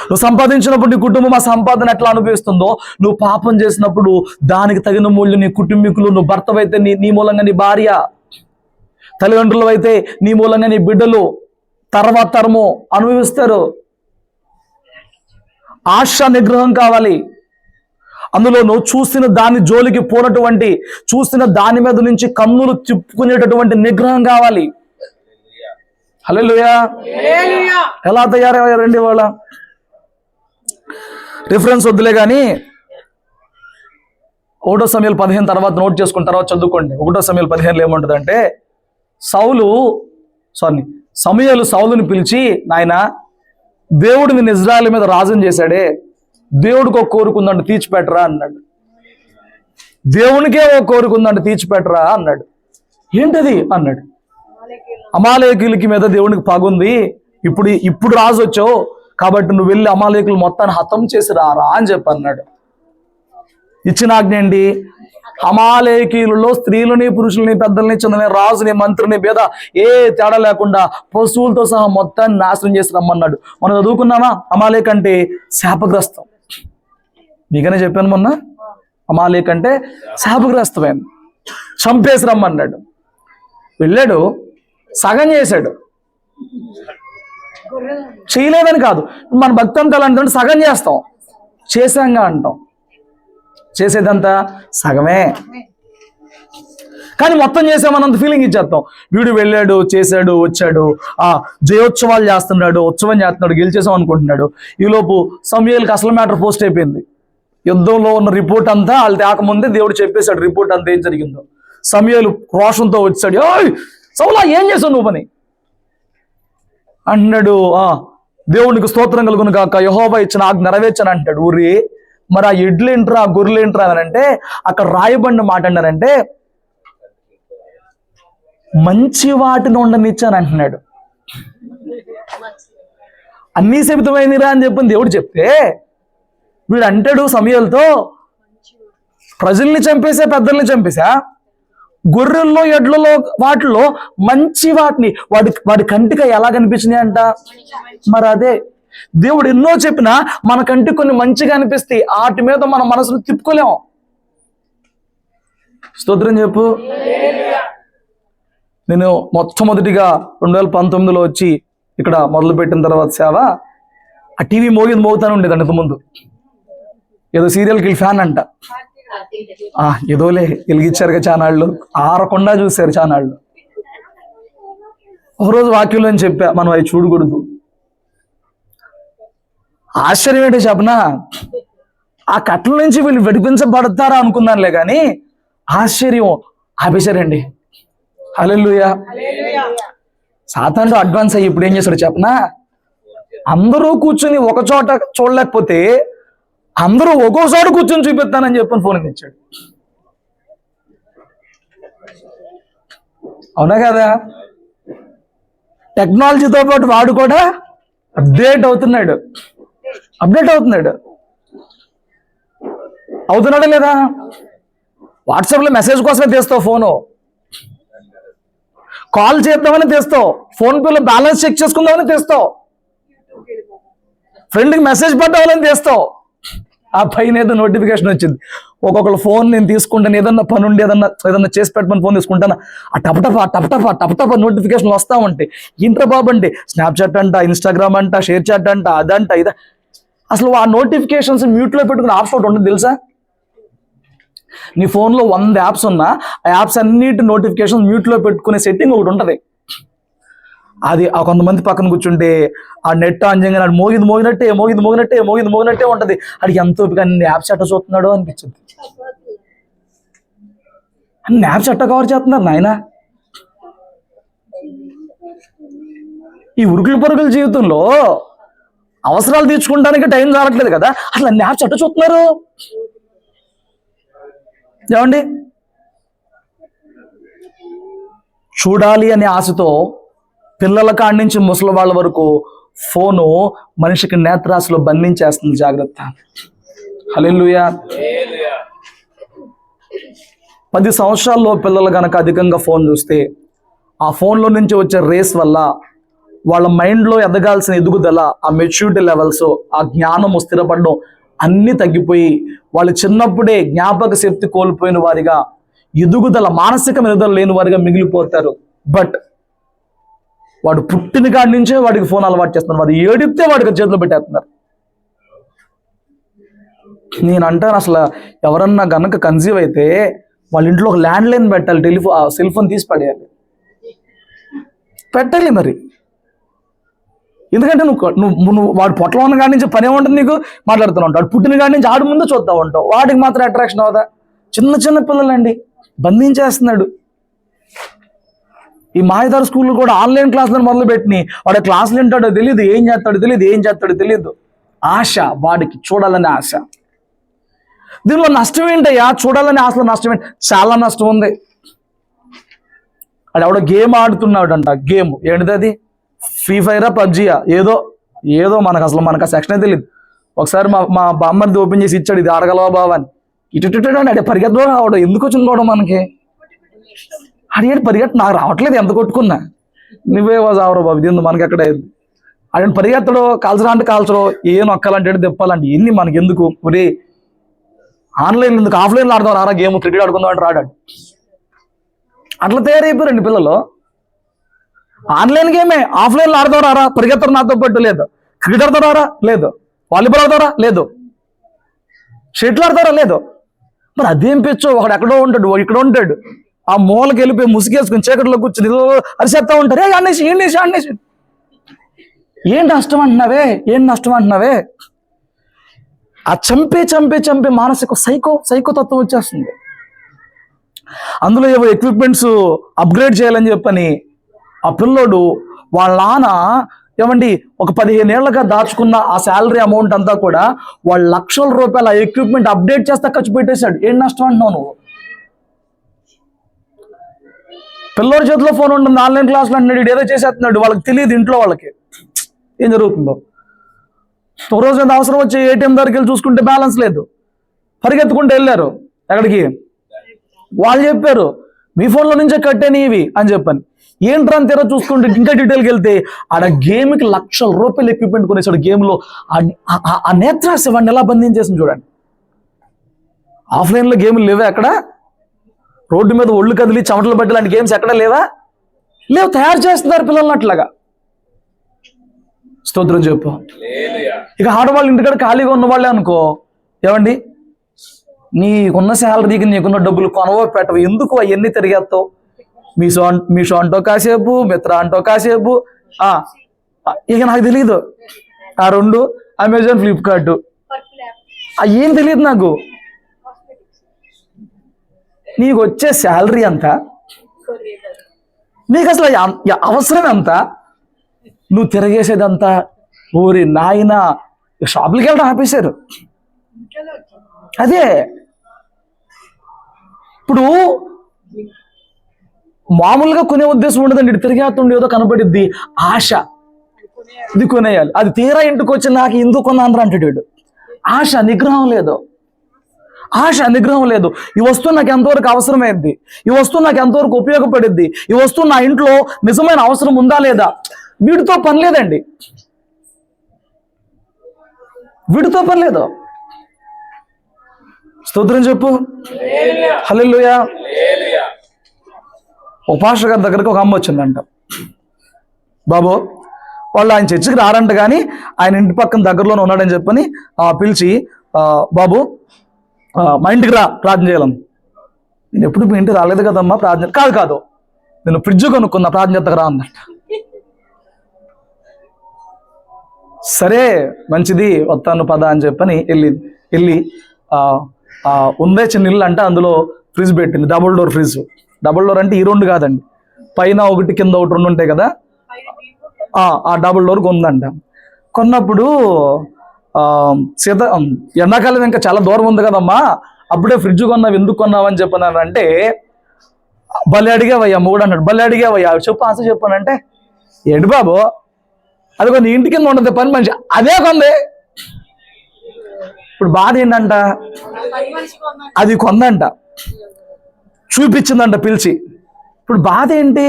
నువ్వు సంపాదించినప్పుడు నీ కుటుంబం ఆ సంపాదన ఎట్లా అనుభవిస్తుందో, నువ్వు పాపం చేసినప్పుడు దానికి తగిన మూల్యం నీ కుటుంబీకులు, నువ్వు భర్తవైతే నీ మూలంగా నీ భార్య, తల్లిదండ్రులు అయితే నీ మూలంగా నీ బిడ్డలు తర్వాత తరము అనుభవిస్తారు. ఆశ నిగ్రహం కావాలి. అందులో నువ్వు చూసిన దాని జోలికి పోనటువంటి, చూసిన దాని మీద నుంచి కన్నులు తిప్పుకునేటటువంటి నిగ్రహం కావాలి. హల్లెలూయా. ఎలా తయారయ్యారండి వాళ్ళ? రిఫరెన్స్ వద్దులే కానీ 1 సమూయేలు 15 తర్వాత నోట్ చేసుకున్న తర్వాత చదువుకోండి. 1 సమూయేలు 15 ఏముంటుందంటే, సమూయేలు సౌలుని పిలిచి, నాయన దేవుడు నిన్ను ఇజ్రాయెల్ మీద రాజుని చేశాడే, దేవుడికి ఒక కోరుకుందంటే తీర్చిపెట్టరా అన్నాడు. దేవునికే ఒక కోరుకుందంటే తీర్చిపెట్టరా అన్నాడు. ఏంటది అన్నాడు. అమాలేకులకి మీద దేవునికి పగుంది, ఇప్పుడు రాజు వచ్చావు కాబట్టి నువ్వు వెళ్ళి అమాలేకులు మొత్తాన్ని హతం చేసి రారా అని చెప్పి అన్నాడు. ఇచ్చిన ఆజ్ఞ ఏంటి? అమాలేకీయులలో స్త్రీలని, పురుషులని, పెద్దల్ని, చిన్నని, రాజుని, మంత్రిని, భేద ఏ తేడా లేకుండా పశువులతో సహా మొత్తాన్ని నాశనం చేసి రమ్మన్నాడు. మనం చదువుకున్నామా? అమాలేక్ అంటే శాపగ్రస్తం. మీకనే చెప్పాను మొన్న, అమాలేక్ అంటే శాపగ్రస్తమైన, చంపేసి రమ్మన్నాడు. వెళ్ళాడు, సగం చేశాడు. చేయలేదని కాదు, మన భక్తి అంతా అంటే సగం చేస్తాం, చేశాంగా అంటాం. చేసేదంతా సగమే, కానీ మొత్తం చేసామన్నంత ఫీలింగ్ ఇచ్చేస్తాం. వీడు వెళ్ళాడు, చేశాడు, వచ్చాడు, జయోత్సవాలు చేస్తున్నాడు, ఉత్సవం చేస్తున్నాడు, గెలిచేసాం అనుకుంటున్నాడు. ఈలోపు సమూయేలుకి అసలు మ్యాటర్ పోస్ట్ అయిపోయింది. యుద్ధంలో ఉన్న రిపోర్ట్ అంతా వాళ్ళు తేకముందే దేవుడు చెప్పేశాడు రిపోర్ట్ అంతా ఏం జరిగిందో. సమూయేలు రోషంతో వచ్చాడు. ఓయ్ సౌలా, ఏం చేసావు నువ్వు పని అంటున్నాడు. దేవునికి స్తోత్రం కలుగును కాక, యెహోవా ఇచ్చిన ఆజ్ఞ నెరవేర్చాను అంటాడు. ఊరి మరి ఆ ఎడ్లు ఏంట్రా, ఆ గొర్రెలు ఏంట్రా అని అంటే, అక్కడ రాయబడిన మాట అన్నారంటే, మంచి వాటిని ఉండనిచ్చాను అంటున్నాడు. అన్నీ శపితమైనరా అని చెప్పని దేవుడు చెప్తే, వీడు అంటాడు సమూయేలుతో, ప్రజల్ని చంపేసా, పెద్దల్ని చంపేసా, గొర్రెల్లో, ఎడ్లలో, వాటిలో మంచి వాటిని వాడి కంటికి ఎలా కనిపించినాయి అంట. మరి అదే దేవుడు ఎన్నో చెప్పినా మనకంటే కొన్ని మంచిగా అనిపిస్తాయి, వాటి మీద మన మనసును తిప్పుకోలేం. స్తోత్రం చెప్పు. నేను మొట్టమొదటిగా 2019లో వచ్చి ఇక్కడ మొదలుపెట్టిన తర్వాత సేవ, ఆ టీవీ మోగుతానే ఉండేది అంతకుముందు. ఏదో సీరియల్కి ఫ్యాన్ అంట, ఏదోలే వెలిగించారుగా ఛానళ్ళు, ఆరకుండా చూశారు ఛానళ్ళు. ఒకరోజు వాక్యంలో చెప్పా, మనం అవి చూడకూడదు. ఆశ్చర్యం ఏంటో చెప్పనా, ఆ కట్టల నుంచి వీళ్ళు విడిపించబడతారా అనుకున్నానులే, కానీ ఆశ్చర్యం ఆపేశారండి. హల్లెలూయా. సాతానుడు అడ్వాన్స్ అయ్యి ఇప్పుడు ఏం చేశాడు చెప్పనా, అందరూ కూర్చుని ఒక చోట చూడలేకపోతే అందరూ ఒక్కోసారి కూర్చొని చూపిస్తానని చెప్పని ఫోన్ ఇచ్చాడు. అవునా కదా? టెక్నాలజీతో పాటు వాడు కూడా అప్డేట్ అవుతున్నాడా లేదా? వాట్సాప్లో మెసేజ్ కోసమే తీస్తావు ఫోను, కాల్ చేద్దామని తీస్తావు, ఫోన్పేలో బ్యాలెన్స్ చెక్ చేసుకుందామని తీస్తావు, ఫ్రెండ్కి మెసేజ్ పడ్డామని తీస్తావు. ఆ పైన ఏదో నోటిఫికేషన్ వచ్చింది. ఒక్కొక్కరు ఫోన్ నేను తీసుకుంటాను, ఏదన్నా పని ఉండి ఏదన్నా చేసి పెట్టమని ఫోన్ తీసుకుంటాను, ఆ టపటప నోటిఫికేషన్లు వస్తూ ఉంటాయి. ఇంటర్ బాబు అంటే స్నాప్చాట్ అంట, ఇన్స్టాగ్రామ్ అంట, షేర్ చాట్ అంట, అదంట ఇదా. అసలు ఆ నోటిఫికేషన్స్ మ్యూట్లో పెట్టుకుని ఆప్షన్ ఒకటి ఉంటుంది తెలుసా? నీ ఫోన్లో 100 యాప్స్ ఉన్నా ఆ యాప్స్ అన్నిటి నోటిఫికేషన్ మ్యూట్లో పెట్టుకునే సెట్టింగ్ ఒకటి ఉంటుంది. అది ఆ కొంతమంది పక్కన కూర్చుంటే ఆ నెట్ ఆన్ చేయగానే అది మోగినట్టే ఉంటుంది. అది ఎంత ఓపిక, అన్ని యాప్స్ ఎట్ట చూస్తున్నాడో అనిపించింది. అన్ని యాప్స్ ఎట్ట కవర్ చేస్తున్నారు నాయన. ఈ ఉరుకుల పరుగుల జీవితంలో అవసరాలు తీర్చుకోవడానికి టైం చాలట్లేదు కదా, అసలు అన్ని యాప్స్ ఎట్ట చూస్తున్నారు ఏమండి? చూడాలి అనే ఆశతో పిల్లల కాడి నుంచి ముసలి వాళ్ళ వరకు ఫోను మనిషికి నేత్రాశలో బంధించేస్తుంది. జాగ్రత్త. హల్లెలూయా. 10 సంవత్సరాల్లో పిల్లలు కనుక అధికంగా ఫోన్ చూస్తే ఆ ఫోన్లో నుంచి వచ్చే రేస్ వల్ల వాళ్ళ మైండ్లో ఎదగాల్సిన ఎదుగుదల, ఆ మెచ్యూరిటీ లెవెల్స్, ఆ జ్ఞానము స్థిరపడడం అన్నీ తగ్గిపోయి వాళ్ళు చిన్నప్పుడే జ్ఞాపక శక్తి కోల్పోయిన వారిగా, మానసిక ఎదుగుదల లేని వారిగా మిగిలిపోతారు. బట్ వాడు పుట్టిన కాడి నుంచే వాడికి ఫోన్ అలవాటు చేస్తున్నారు. వాడు ఏడిస్తే వాడికి చేతిలో పెట్టేస్తున్నారు. నేను అంటాను, అసలు ఎవరన్నా గనక కన్సీవ్ అయితే వాళ్ళ ఇంట్లో ఒక ల్యాండ్ లైన్ పెట్టాలి, సెల్ ఫోన్ తీసి పడేయాలి, పెట్టాలి మరి. ఎందుకంటే నువ్వు వాడు పొట్టలో ఉన్న కాడి నుంచి పనే ఉంటుంది, నీకు మాట్లాడుతూ ఉంటావు. వాడు పుట్టిన కాడి నుంచి ఆడు ముందు చూస్తూ ఉంటావు, వాడికి మాత్రం అట్రాక్షన్ అవుదా? చిన్న పిల్లలండి బంధించేస్తున్నాడు. ఈ మాయదారు స్కూల్లో కూడా ఆన్లైన్ క్లాసులను మొదలు పెట్టినాయి. వాడు క్లాసులు వింటాడో తెలియదు, ఏం చేస్తాడో తెలియదు. ఆశ, వాడికి చూడాలనే ఆశ. దీనిలో నష్టం ఏంటయ్యా? చూడాలనే ఆశలో నష్టం ఏంటి? చాలా నష్టం ఉంది. అది ఎవడో గేమ్ ఆడుతున్నాడంట. గేమ్ ఏంటిది? అది ఫ్రీ ఫైరా, పబ్జీయా, ఏదో మనకు ఆ సెక్షనే తెలియదు. ఒకసారి మా బామ్మది ఓపెన్ చేసి ఇచ్చాడు, ఇది ఆడగలవా బావా అని. ఇటు అంటే పరిగెత్తడం రావడం ఎందుకు వచ్చింది కూడా మనకి అడిగాడు. పరిగెత్త నాకు రావట్లేదు, ఎంత కొట్టుకున్నా. నువ్వే వాజావరా బాబు, ఇది మనకి ఎక్కడ అడిగిన పరిగెత్తడో, కాల్చరా అంటే కాల్చడో, ఏ నొక్కాలంటే తిప్పాలంటే ఎన్ని మనకి ఎందుకు? ఒరే ఆన్లైన్ ఎందుకు, ఆఫ్లైన్లో ఆడదాం రారా గేమ్, క్రికెట్ ఆడుకుందాం అంటే రాడాడు. అట్లా తయారైపోయారండి పిల్లలు. ఆన్లైన్ గేమే, ఆఫ్లైన్లో ఆడదాం రారా, పరిగెత్తడం నాతో పాటు లేదు, క్రికెట్ ఆడతారా లేదు, వాలీబాల్ ఆడతారా లేదు, షటిల్ ఆడతారా లేదు. మరి అదేం పెచ్చో, ఒకడు ఎక్కడో ఉంటాడు, ఇక్కడ ఉంటాడు, ఆ మూలకి వెళ్ళిపోయి ముసుగేసుకుని చీకట్లో కూర్చుని అరిసేస్తా ఉంటారు. అన్నేసి ఏం నష్టం అంటున్నావే? ఆ చంపే మానసిక సైకో తత్వం వచ్చేస్తుంది. అందులో ఏవో ఎక్విప్మెంట్స్ అప్గ్రేడ్ చేయాలని చెప్పని ఆ పిల్లోడు వాళ్ళ నాన్న ఏమండి ఒక 15 ఏళ్లుగా దాచుకున్న ఆ శాలరీ అమౌంట్ అంతా కూడా వాళ్ళు లక్షల రూపాయల ఎక్విప్మెంట్ అప్డేట్ చేస్తా ఖర్చు పెట్టేశాడు. ఏం నష్టం అంటున్నావు నువ్వు? పిల్లోడి చేతిలో ఫోన్ ఉంటుంది, ఆన్లైన్ క్లాసులు అంటున్నాడు, ఏదో చేసేస్తున్నాడు, వాళ్ళకి తెలియదు ఇంట్లో వాళ్ళకి ఏం జరుగుతుందో. ఒక రోజు అవసరం వచ్చి ఏటీఎం దగ్గరికి వెళ్ళి చూసుకుంటే బ్యాలెన్స్ లేదు, పరిగెత్తుకుంటూ వెళ్ళారు. ఎక్కడికి? వాళ్ళు చెప్పారు, మీ ఫోన్లో నుంచే కట్టాను ఇవి అని చెప్పాను. ఏంట్రా అంతేరా చూసుకుంటే ఇంకా డీటెయిల్కి వెళ్తే ఆడ గేమ్కి ₹1,00,000 ఎక్విప్మెంట్ కొనేసాడు. గేమ్లో ఆ నేత్రాశ వాడిని ఎలా బంధించేసింది చూడండి. ఆఫ్లైన్లో గేమ్లు లేవా అక్కడ? రోడ్డు మీద ఒళ్ళు కదిలి చెమటలు బట్టి లాంటి గేమ్స్ ఎక్కడ లేవా? లేవు, తయారు చేస్తున్నారు పిల్లల్ని అట్లాగా. స్తోత్రం చెప్పు. ఇక ఆడవాళ్ళు ఇంటికాడ ఖాళీగా ఉన్న వాళ్ళే అనుకో, ఏమండి నీకున్న శాలరీకి నీకున్న డబ్బులు కొనవో పెట్టవు, ఎందుకు అవన్నీ తిరిగేస్తావు? మీషో అంటో కాసేపు, మిత్ర అంటో కాసేపు, ఇక నాకు తెలియదు ఆ 2 అమెజాన్, ఫ్లిప్కార్ట్, ఏం తెలియదు నాకు. నీకు వచ్చే శాలరీ ఎంత? నీకు అసలు అవసరం ఎంత? నువ్వు తిరగేసేదంతా ఊరి నాయన షాపులకి వెళ్ళడం ఆపేశారు. అదే ఇప్పుడు మామూలుగా కొనే ఉద్దేశం ఉండదండి. ఇటు తిరిగేస్తుండే ఏదో కనపడిద్ది, ఆశ, ఇది కొనేయాలి. అది తీరా ఇంటికి వచ్చి నాకు ఎందుకు కొన్నాను అంటాడు. ఆశ నిగ్రహం లేదు, ఆశ నిగ్రహం లేదు. ఈ వస్తువు నాకు ఎంతవరకు అవసరమైంది, ఈ వస్తువు నాకు ఎంతవరకు ఉపయోగపడిద్ది, ఈ వస్తువు నా ఇంట్లో నిజమైన అవసరం ఉందా లేదా, వీటితో పని లేదండి, వీటితో పని లేదు. స్తోత్రం చెప్పు. హల్లెలూయా. ఓ పాస్టర్ గారి దగ్గరికి ఒక అమ్మ వచ్చిందంట. బాబు వాళ్ళు ఆయన చర్చికి రారంట, కానీ ఆయన ఇంటి పక్కన దగ్గరలోనే ఉన్నాడని చెప్పని పిలిచి, బాబు మా ఇంటికి రా, ప్రార్థన చేయాలని. నేను ఎప్పుడు మీ ఇంటికి రాలేదు కదమ్మా, ప్రార్థన కాదు నేను ఫ్రిడ్జ్ కొనుక్కున్నా, ప్రార్థన చేద్దకు రా అందట. సరే మంచిది, వస్తాను పద అని చెప్పని వెళ్ళి ఉందే చిన్న ఇల్లు అంట, అందులో ఫ్రిడ్జ్ పెట్టింది, double door fridge. Double door అంటే ఈ 2 కాదండి, పైన ఒకటి కింద ఒకటి 2 ఉంటాయి కదా, ఆ డబుల్ డోర్ కొందంట. కొన్నప్పుడు ఎండాకాలం ఇంకా చాలా దూరం ఉంది కదమ్మా, అప్పుడే ఫ్రిడ్జ్ కొన్నావు, ఎందుకు కొన్నావు అని చెప్పానంటే, భలే అడిగావయ్యా మూడు అన్నాడు. భలే అడిగావయ్యా, చెప్పు ఆశ చెప్పానంటే, ఏంటి బాబు అది కొన్ని ఇంటి కింద ఉండదు పని మనిషి, అదే కొంది. ఇప్పుడు బాధ ఏంటంట, అది కొందంట, చూపించిందంట పిలిచి. ఇప్పుడు బాధ ఏంటి,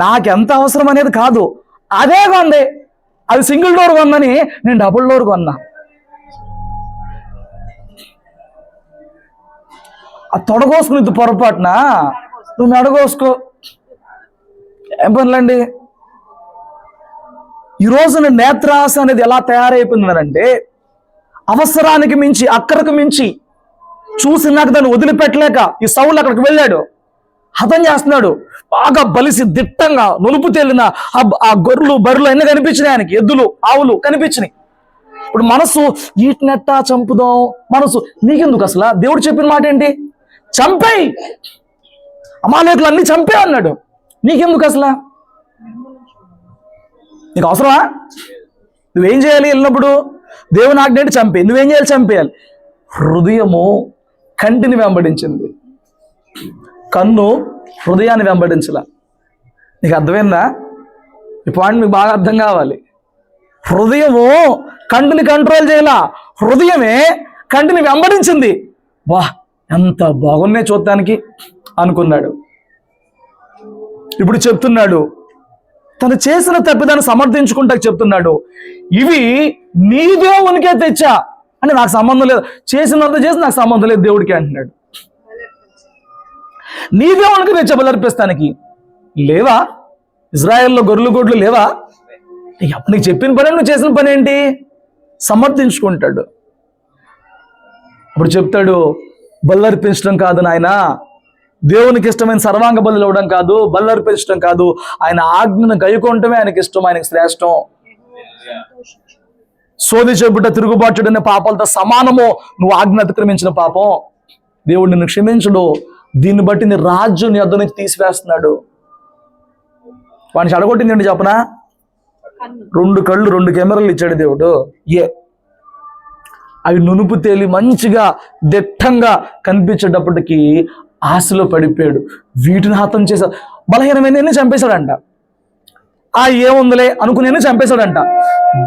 నాకెంత అవసరం అనేది కాదు, అదే కొంది. అది సింగిల్ డోర్ కొందని నేను డబుల్ డోర్ కొన్నా. ఆ తొడగోసుకుని పొరపాటున నువ్వు మెడగోసుకో, ఏం పనులండి. ఈ రోజున నేత్రాశ అనేది ఎలా తయారైపోయిందనంటే, అవసరానికి మించి, అక్కరకు మించి చూసి నాకు దాన్ని వదిలిపెట్టలేక ఈ సౌలు అక్కడికి వెళ్ళాడు, హతం చేస్తున్నాడు. బాగా బలిసి దిట్టంగా నులుపు తేలిన ఆ గొర్రెలు బర్రెలు అన్నీ కనిపించినాయి ఆయనకి, ఎద్దులు ఆవులు కనిపించినాయి. ఇప్పుడు మనసు వీటినెట్టా చంపుదాం, మనసు నీకెందుకు అసలు? దేవుడు చెప్పిన మాట ఏంటి, చంపేయి, అమాలేకులు అన్ని చంపే అన్నాడు. నీకెందుకు అసలు? నీకు అవసరమా? నువ్వేం చేయాలి వెళ్ళినప్పుడు? దేవుని ఆజ్ఞ ఏంటి, చంపే. నువ్వేం చేయాలి? చంపేయాలి. హృదయము కంటిని వెంబడించింది, కన్ను హృదయాన్ని వెంబడించలా. నీకు అర్థమైందా? ఈ పాయింట్ మీకు బాగా అర్థం కావాలి. హృదయము కంటిని కంట్రోల్ చేయాల, హృదయమే కంటిని వెంబడించింది. వా ఎంత బాగున్నాయి చూడటానికి అనుకున్నాడు. ఇప్పుడు చెప్తున్నాడు, తను చేసిన తప్పిదాన్ని సమర్థించుకుంటా చెప్తున్నాడు, ఇవి నీ దేవునికే తెచ్చా అంటే నాకు సంబంధం లేదు, చేసినంత చేసి నాకు సంబంధం లేదు దేవుడికి అంటున్నాడు. నీ దేవునికి తెచ్చా బలర్పిస్తానికి. లేవా ఇజ్రాయెల్లో గొర్రెలు గొడ్లు లేవా? నీకు చెప్పిన పని నువ్వు చేసిన పని ఏంటి? సమర్థించుకుంటాడు. అప్పుడు చెప్తాడు, బల్లర్పించడం కాదు నాయన, దేవునికి ఇష్టమైన సర్వాంగ బలులు ఇవ్వడం కాదు, బల్లర్పించడం కాదు, ఆయన ఆజ్ఞను గైకొనటమే ఆయనకి ఇష్టం, ఆయనకి శ్రేష్టం. సోది చెబుట తిరుగుబాటుడనే పాపాలతో సమానము నువ్వు ఆజ్ఞ అతిక్రమించిన పాపం. దేవుడు నిన్ను క్షమించడు, దీన్ని బట్టి నీ రాజ్యం నీ వద్ద నుంచి తీసివేస్తున్నాడు. వాడిని చెడగొట్టింది ఏంటి చెప్పనా? 2 కళ్ళు 2 కెమెరాలు ఇచ్చాడు దేవుడు. అవి నునుపు తేలి మంచిగా దిట్టంగా కనిపించేటప్పటికీ ఆశలో పడిపోయాడు. వీటిని హతం చేశాడు. బలహీనమైన చంపేశాడంట. ఏముందిలే అనుకునే చంపేశాడంట.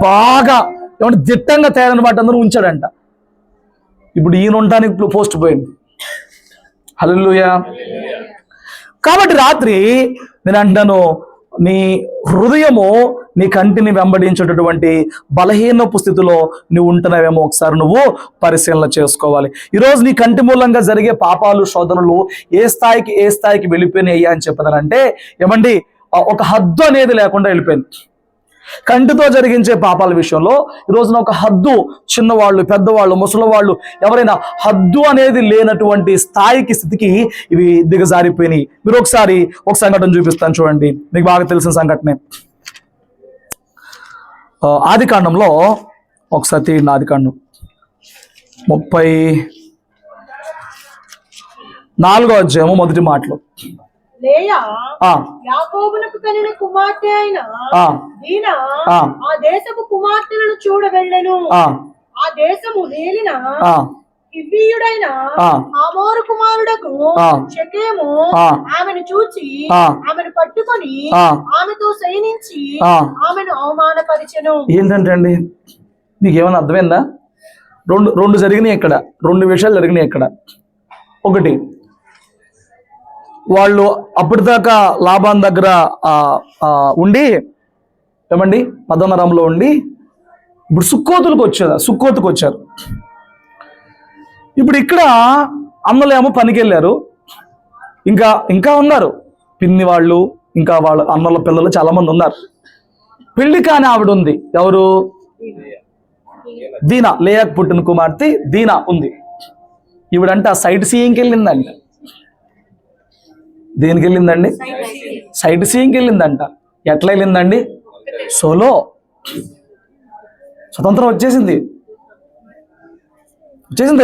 బాగా ఏమంటే దిట్టంగా తయారైన వాటి అందరూ ఉంచాడంట. ఇప్పుడు ఈయన ఉండడానికి పోస్ట్ పోయింది. హల్లెలూయా. కాబట్టి రాత్రి నేను అంటాను, నీ హృదయము నీ కంటిని వెంబడించేటటువంటి బలహీనపు స్థితిలో నువ్వు ఉంటున్నావేమో ఒకసారి నువ్వు పరిశీలన చేసుకోవాలి. ఈరోజు నీ కంటి మూలంగా జరిగే పాపాలు శోధనలు ఏ స్థాయికి వెళ్ళిపోయినాయి అని చెప్పదానంటే ఏమండి, ఒక హద్దు అనేది లేకుండా వెళ్ళిపోయింది. కంటితో జరిగించే పాపాల విషయంలో ఈ రోజున ఒక హద్దు, చిన్నవాళ్ళు, పెద్దవాళ్ళు, ముసలివాళ్ళు, ఎవరైనా హద్దు అనేది లేనటువంటి స్థితికి ఇవి దిగజారిపోయినాయి. మీరు ఒకసారి ఒక సంఘటన చూపిస్తాను చూడండి, మీకు బాగా తెలిసిన సంఘటనే. ఆదికాండంలో ఒకసారి తీయండి, ఆదికాండం 34వ అధ్యాయము మొదటి మాటలు. లేయా యాకోబునకు కనిన కుమార్తె అయిన దీనా ఆ దేశపు కుమార్తెలను చూడ వెళ్ళెను. ఆ దేశము ఏలిన హివ్వీయుడైన హమోరు కుమారుడకు షెకెము ఆమెను చూచి ఆమెను పట్టుకొని ఆమెతో శయనించి ఆమెను అవమానపరిచెను. ఏంటంటే అండి, మీకు ఏమైనా అర్థమైందా? రెండు జరిగినాయి ఇక్కడ, రెండు విషయాలు జరిగినాయి ఇక్కడ. ఒకటి, వాళ్ళు అప్పటిదాకా లాబాన్ దగ్గర ఉండి ఏమండి పదనరంలో ఉండి ఇప్పుడు సుక్కోతుకు వచ్చారు. ఇప్పుడు ఇక్కడ అన్నలేమో పనికి వెళ్ళారు, ఇంకా ఉన్నారు పిన్ని వాళ్ళు, ఇంకా వాళ్ళ అన్నల పిల్లలు చాలా మంది ఉన్నారు. పెళ్లి కాని ఆవిడ ఉంది. ఎవరు? దీనా, లేయాకు పుట్టిన కుమార్తె దీనా ఉంది. ఈవిడంట సైట్ సీయింగ్కి వెళ్ళిందంట. దేనికి వెళ్ళిందండి? సైట్ సీయింగ్కి వెళ్ళిందంట. ఎట్లా వెళ్ళిందండి? సోలో. స్వతంత్రం వచ్చేసింది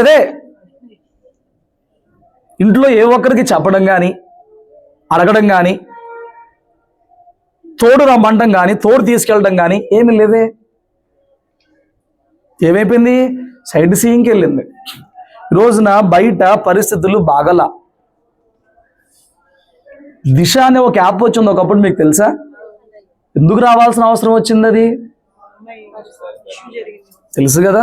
అదే. ఇంట్లో ఏ ఒక్కరికి చెప్పడం కానీ, అడగడం కానీ, తోడు రమ్మంటం కానీ, తోడు తీసుకెళ్ళడం కానీ ఏమీ లేదే. ఏమైపోయింది? సైట్ సీయింగ్కి వెళ్ళింది. రోజున బయట పరిస్థితులు బాగలా. దిశ అనే ఒక యాప్ వచ్చింది ఒకప్పుడు, మీకు తెలుసా? ఎందుకు రావాల్సిన అవసరం వచ్చింది? అది తెలుసు కదా.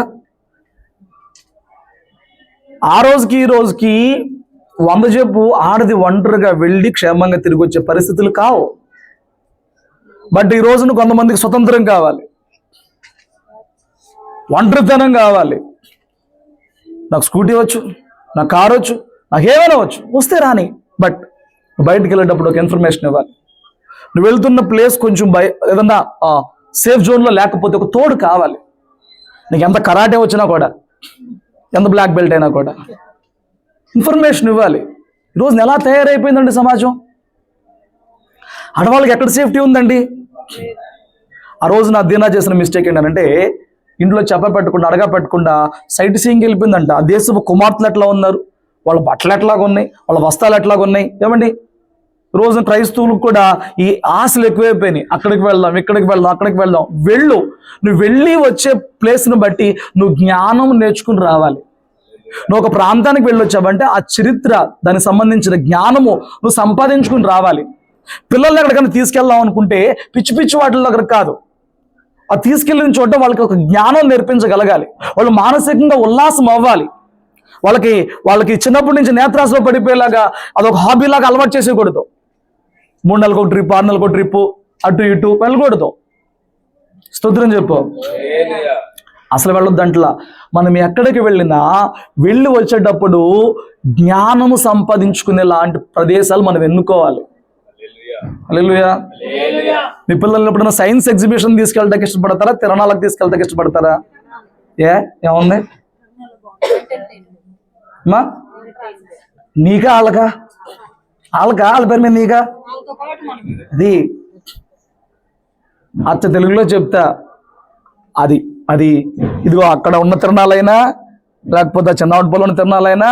ఆ రోజుకి ఈ రోజుకి 100 చెప్పు ఆడది ఒంటరిగా వెళ్ళి క్షేమంగా తిరిగి వచ్చే పరిస్థితులు కావు. బట్ ఈ రోజున కొంతమందికి స్వతంత్రం కావాలి, ఒంటరితనం కావాలి. నాకు స్కూటీ వచ్చు, నాకు కారు వచ్చు, నాకు ఏమైనా వచ్చు, వస్తే రాని. బట్ బయటికి వెళ్ళేటప్పుడు ఒక ఇన్ఫర్మేషన్ ఇవ్వాలి. నువ్వు వెళ్తున్న ప్లేస్ కొంచెం ఏదన్నా సేఫ్ జోన్లో లేకపోతే ఒక తోడు కావాలి. నీకు ఎంత కరాటే వచ్చినా కూడా, ఎంత బ్లాక్ బెల్ట్ అయినా కూడా ఇన్ఫర్మేషన్ ఇవ్వాలి. ఈరోజు ఎలా తయారైపోయిందండి సమాజం? ఆడవాళ్ళకి ఎక్కడ సేఫ్టీ ఉందండి? ఆ రోజు నా దీనా చేసిన మిస్టేక్ ఏంటంటే, ఇంట్లో చెప్పపెట్టకుండా అడగా పెట్టకుండా సైట్ సీయింగ్కి వెళ్ళిపోయిందంట. ఆ దేశపు కుమార్తెలు ఎట్లా ఉన్నారు, వాళ్ళ బట్టలు ఎట్లాగా ఉన్నాయి, వాళ్ళ వస్త్రాలు ఎట్లాగా ఉన్నాయి. ఏమండి, రోజు క్రైస్తవులకు కూడా ఈ ఆశలు ఎక్కువైపోయినాయి. అక్కడికి వెళ్దాం, ఇక్కడికి వెళ్దాం, అక్కడికి వెళ్దాం. నువ్వు వెళ్ళి వచ్చే ప్లేస్ను బట్టి నువ్వు జ్ఞానం నేర్చుకుని రావాలి. నువ్వు ఒక ప్రాంతానికి వెళ్ళొచ్చావంటే ఆ చరిత్ర, దానికి సంబంధించిన జ్ఞానము నువ్వు సంపాదించుకుని రావాలి. పిల్లల్ని ఎక్కడికైనా తీసుకెళ్దాం అనుకుంటే పిచ్చి వాటిల దగ్గర కాదు, ఆ తీసుకెళ్ళిన చోట వాళ్ళకి ఒక జ్ఞానం నేర్పించగలగాలి. వాళ్ళు మానసికంగా ఉల్లాసం అవ్వాలి. వాళ్ళకి చిన్నప్పటి నుంచి నేత్రాసలో పడిపోయేలాగా అదొక హాబీలాగా అలవాటు చేసేకూడదు. 3 నెలలకు ఒక ట్రిప్, 6 నెలలకు ఒక ట్రిప్పు, అటు ఇటు వెళ్ళకూడదు. స్తోత్రం చెప్పు. అసలు వెళ్ళొద్దంట్లా. మనం ఎక్కడికి వెళ్ళినా వెళ్ళి వచ్చేటప్పుడు జ్ఞానము సంపాదించుకునే లాంటి ప్రదేశాలు మనం ఎన్నుకోవాలి. హల్లెలూయా. మీ పిల్లల్ని ఎప్పుడైనా సైన్స్ ఎగ్జిబిషన్ తీసుకెళ్ళడానికి ఇష్టపడతారా, తిరణాలకు తీసుకెళ్ళడానికి ఇష్టపడతారా? ఏముంది మా నీకా వాళ్ళకా? వాళ్ళ పేరు మీద నీకా? అది అచ్చ తెలుగులో చెప్తా. అది ఇదిగో అక్కడ ఉన్న తిరణాలైనా, లేకపోతే చిన్నవాటిపల్లి ఉన్న తిరణాలైనా,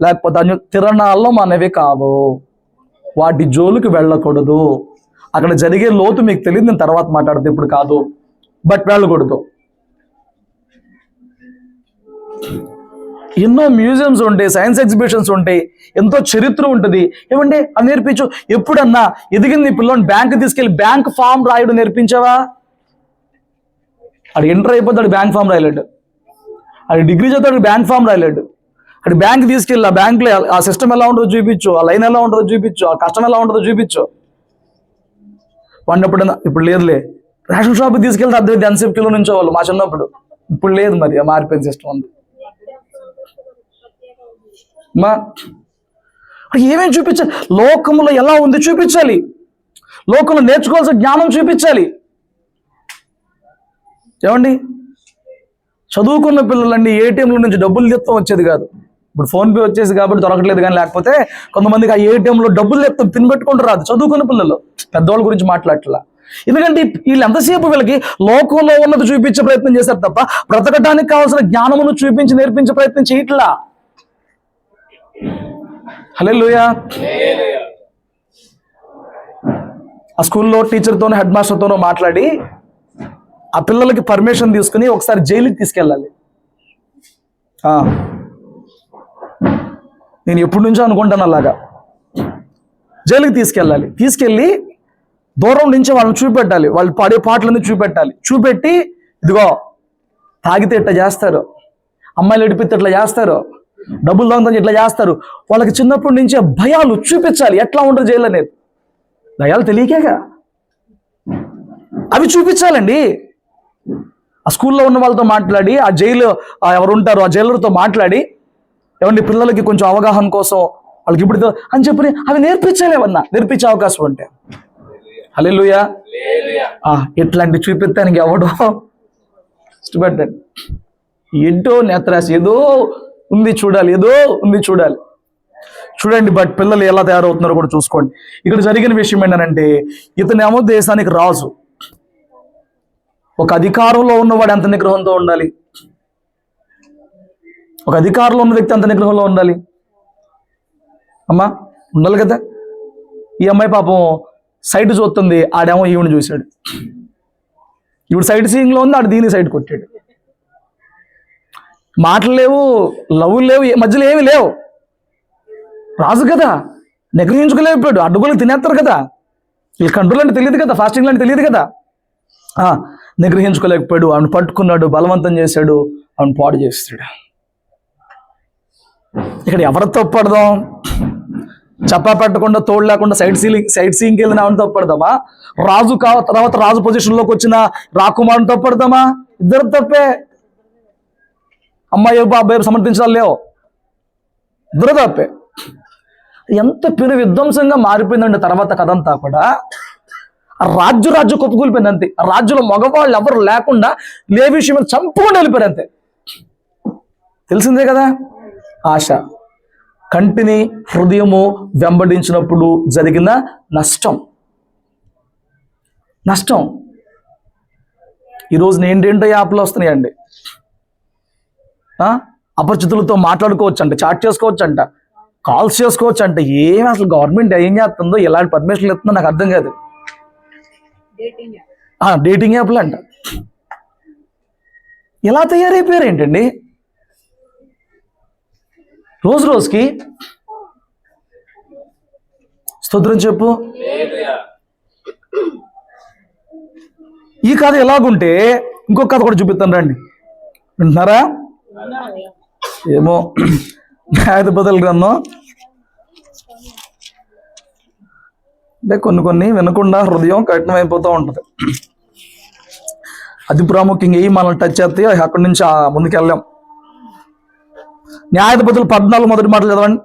లేకపోతే అన్ని తిరణాల్లో మనవి కావు. వాటి జోలికి వెళ్ళకూడదు. అక్కడ జరిగే లోతు మీకు తెలియదు, నేను తర్వాత మాట్లాడితే ఇప్పుడు కాదు. బట్ వెళ్ళకూడదు. ఎన్నో మ్యూజియంస్ ఉంటాయి, సైన్స్ ఎగ్జిబిషన్స్ ఉంటాయి, ఎంతో చరిత్ర ఉంటుంది. ఏమండి అది నేర్పించు. ఎప్పుడన్నా ఎదిగింది పిల్లని బ్యాంక్ తీసుకెళ్ళి బ్యాంక్ ఫామ్ రాయడం నేర్పించావా? అది ఎంటర్ అయిపోతాడు, బ్యాంక్ ఫామ్ రాయలేడు. అది డిగ్రీ చదువుతాడు, బ్యాంక్ ఫామ్ రాయలేడు. అటు బ్యాంక్ తీసుకెళ్ళి ఆ బ్యాంకులో ఆ సిస్టమ్ ఎలా ఉంటుందో చూపించు, ఆ లైన్ ఎలా ఉంటుందో చూపించు, ఆ కష్టం ఎలా ఉంటుందో చూపించు. వాడిని ఎప్పుడైనా ఇప్పుడు లేదులే, రేషన్ షాప్కి తీసుకెళ్తే అర్థమైంది ఎంతసేపు కిలో నుంచో వాళ్ళు మా చిన్నప్పుడు. ఇప్పుడు లేదు, మరి మారిపోయిన సిస్టమ్ ఉంది. మా ఏమేమి చూపించాలి? లోకంలో ఎలా ఉంది చూపించాలి, లోకంలో నేర్చుకోవాల్సిన జ్ఞానం చూపించాలి. ఏమండి, చదువుకున్న పిల్లలండి ఏటీఎంల నుంచి డబ్బులు తెత్తం వచ్చేది కాదు. ఇప్పుడు ఫోన్పే వచ్చేసి కాబట్టి దొరకట్లేదు, కానీ లేకపోతే కొంతమందికి ఆ ఏటీఎంలో డబ్బులు తెత్తం పిన్ పెట్టుకుంటూ రాదు. చదువుకున్న పిల్లలు, పెద్దవాళ్ళ గురించి మాట్లాడట్లా. ఎందుకంటే వీళ్ళు ఎంతసేపు వీళ్ళకి లోకంలో ఉన్నది చూపించే ప్రయత్నం చేశారు తప్ప బ్రతకడానికి కావాల్సిన జ్ఞానమును చూపించి నేర్పించే ప్రయత్నం చేయట్లా. హల్లెలూయా. ఆ స్కూల్లో టీచర్తోనో హెడ్ మాస్టర్తోనో మాట్లాడి ఆ పిల్లలకి పర్మిషన్ తీసుకుని ఒకసారి జైలుకి తీసుకెళ్ళాలి. నేను ఎప్పటి నుంచో అనుకుంటాను అలాగా. జైలుకి తీసుకెళ్ళాలి, తీసుకెళ్ళి దూరం నుంచి వాళ్ళని చూపెట్టాలి, వాళ్ళు పాడే పాటలన్నీ చూపెట్టాలి. చూపెట్టి ఇదిగో తాగితే ఇట్లా చేస్తారు, అమ్మాయిలు ఎడిపితే ఇట్లా చేస్తారు, డబ్బులు దొంగతనం ఇట్లా చేస్తారు. వాళ్ళకి చిన్నప్పటి నుంచే భయాలు చూపించాలి. ఎట్లా ఉంటుంది జైలు అనేది, భయాలు తెలియకేగా, అవి చూపించాలండి. ఆ స్కూల్లో ఉన్న వాళ్ళతో మాట్లాడి, ఆ జైలు ఎవరు ఉంటారో ఆ జైలర్తో మాట్లాడి, ఏమండి పిల్లలకి కొంచెం అవగాహన కోసం వాళ్ళకి ఇప్పుడు అని చెప్పి అవి నేర్పించాలి. ఏమన్నా నేర్పించే అవకాశం ఉంటే. హల్లెలూయా. ఇట్లాంటి చూపిస్తానికి ఎవడో ఇష్టపడ్డాడు. ఏంటో నేత్రాశ, ఏదో ఉంది చూడాలి, ఏదో ఉంది చూడాలి. చూడండి, బట్ పిల్లలు ఎలా తయారవుతున్నారో కూడా చూసుకోండి. ఇక్కడ జరిగిన విషయం ఏంటంటే, ఇతనేమో దేశానికి రాజు. ఒక అధికారంలో ఉన్నవాడు ఎంత నిగ్రహంతో ఉండాలి? ఒక అధికారంలో ఉన్న వ్యక్తి ఎంత నిగ్రహంలో ఉండాలి అమ్మా? ఉండాలి కదా. ఈ అమ్మాయి పాపం సైట్ చూస్తుంది, ఆడేమో ఈవిని చూశాడు. ఈవిడ సైట్ సీయింగ్లో ఉంది, ఆడు దీన్ని సైట్ కొట్టాడు. మాటలు లేవు, లవ్ లేవు, మధ్యలో ఏమి లేవు. రాజు కదా, నిగ్రహించుకోలేకపోయాడు. అడ్డుగోలు తినేస్తారు కదా, వీళ్ళు కంట్రోల్ అంటే తెలియదు కదా, ఫాస్టింగ్ అంటే తెలియదు కదా. నిగ్రహించుకోలేకపోయాడు, ఆమెను పట్టుకున్నాడు, బలవంతం చేశాడు, ఆమెను పాడు చేస్తాడు. ఇక్కడ ఎవరు తప్పడదాం? చెప్పా పెట్టకుండా తోడు లేకుండా సైట్ సీయింగ్కి వెళ్ళిన ఆమెను తప్పడదామా? రాజు తర్వాత రాజు పొజిషన్లోకి వచ్చిన రాకుమారుని తప్పడదామా? ఇద్దరు తప్పే. అమ్మాయి అబ్బాయి సమర్థించాలి లేవు, ఇద్దరు తప్పే. ఎంత పెను విధ్వంసంగా మారిపోయిందండి తర్వాత కథ అంతా కూడా. ఆ రాజ్యం కుప్పకూలిపోయింది అంతే. ఆ రాజ్యంలో మగవాళ్ళు ఎవరు లేకుండా లేవి విషయం చంపుకొని వెళ్ళిపోయారు అంతే. తెలిసిందే కదా. ఆశ కంటిని హృదయము వెంబడించినప్పుడు జరిగిన నష్టం. ఈరోజు ఏంటేంటో యాప్లు వస్తున్నాయండి. అపరిచితులతో మాట్లాడుకోవచ్చు అంట, చాట్ చేసుకోవచ్చు అంట, కాల్స్ చేసుకోవచ్చు అంట. ఏమి అసలు గవర్నమెంట్ ఏం చేస్తుందో, ఎలాంటి పర్మిషన్లు ఇస్తుందో నాకు అర్థం కాదు. డేటింగ్ యాప్లు అంట. ఎలా తయారైపోయారు ఏంటండి? రోజు రోజుకి స్తోత్రం చెప్పు. ఈ కథ ఎలాగుంటే ఇంకొక కథ కూడా చూపిస్తాను రండి. వింటున్నారా? ఏమో న్యాయాధిపతుల గ్రంథం అంటే కొన్ని వినకుండా హృదయం కఠినమైపోతూ ఉంటుంది. అతి ప్రాముఖ్యంగా ఏ మనం టచ్ చేస్తే అక్కడి నుంచి ముందుకు వెళ్ళాం. న్యాయాధిపతులు 14 మొదటి మాటలు చదవండి.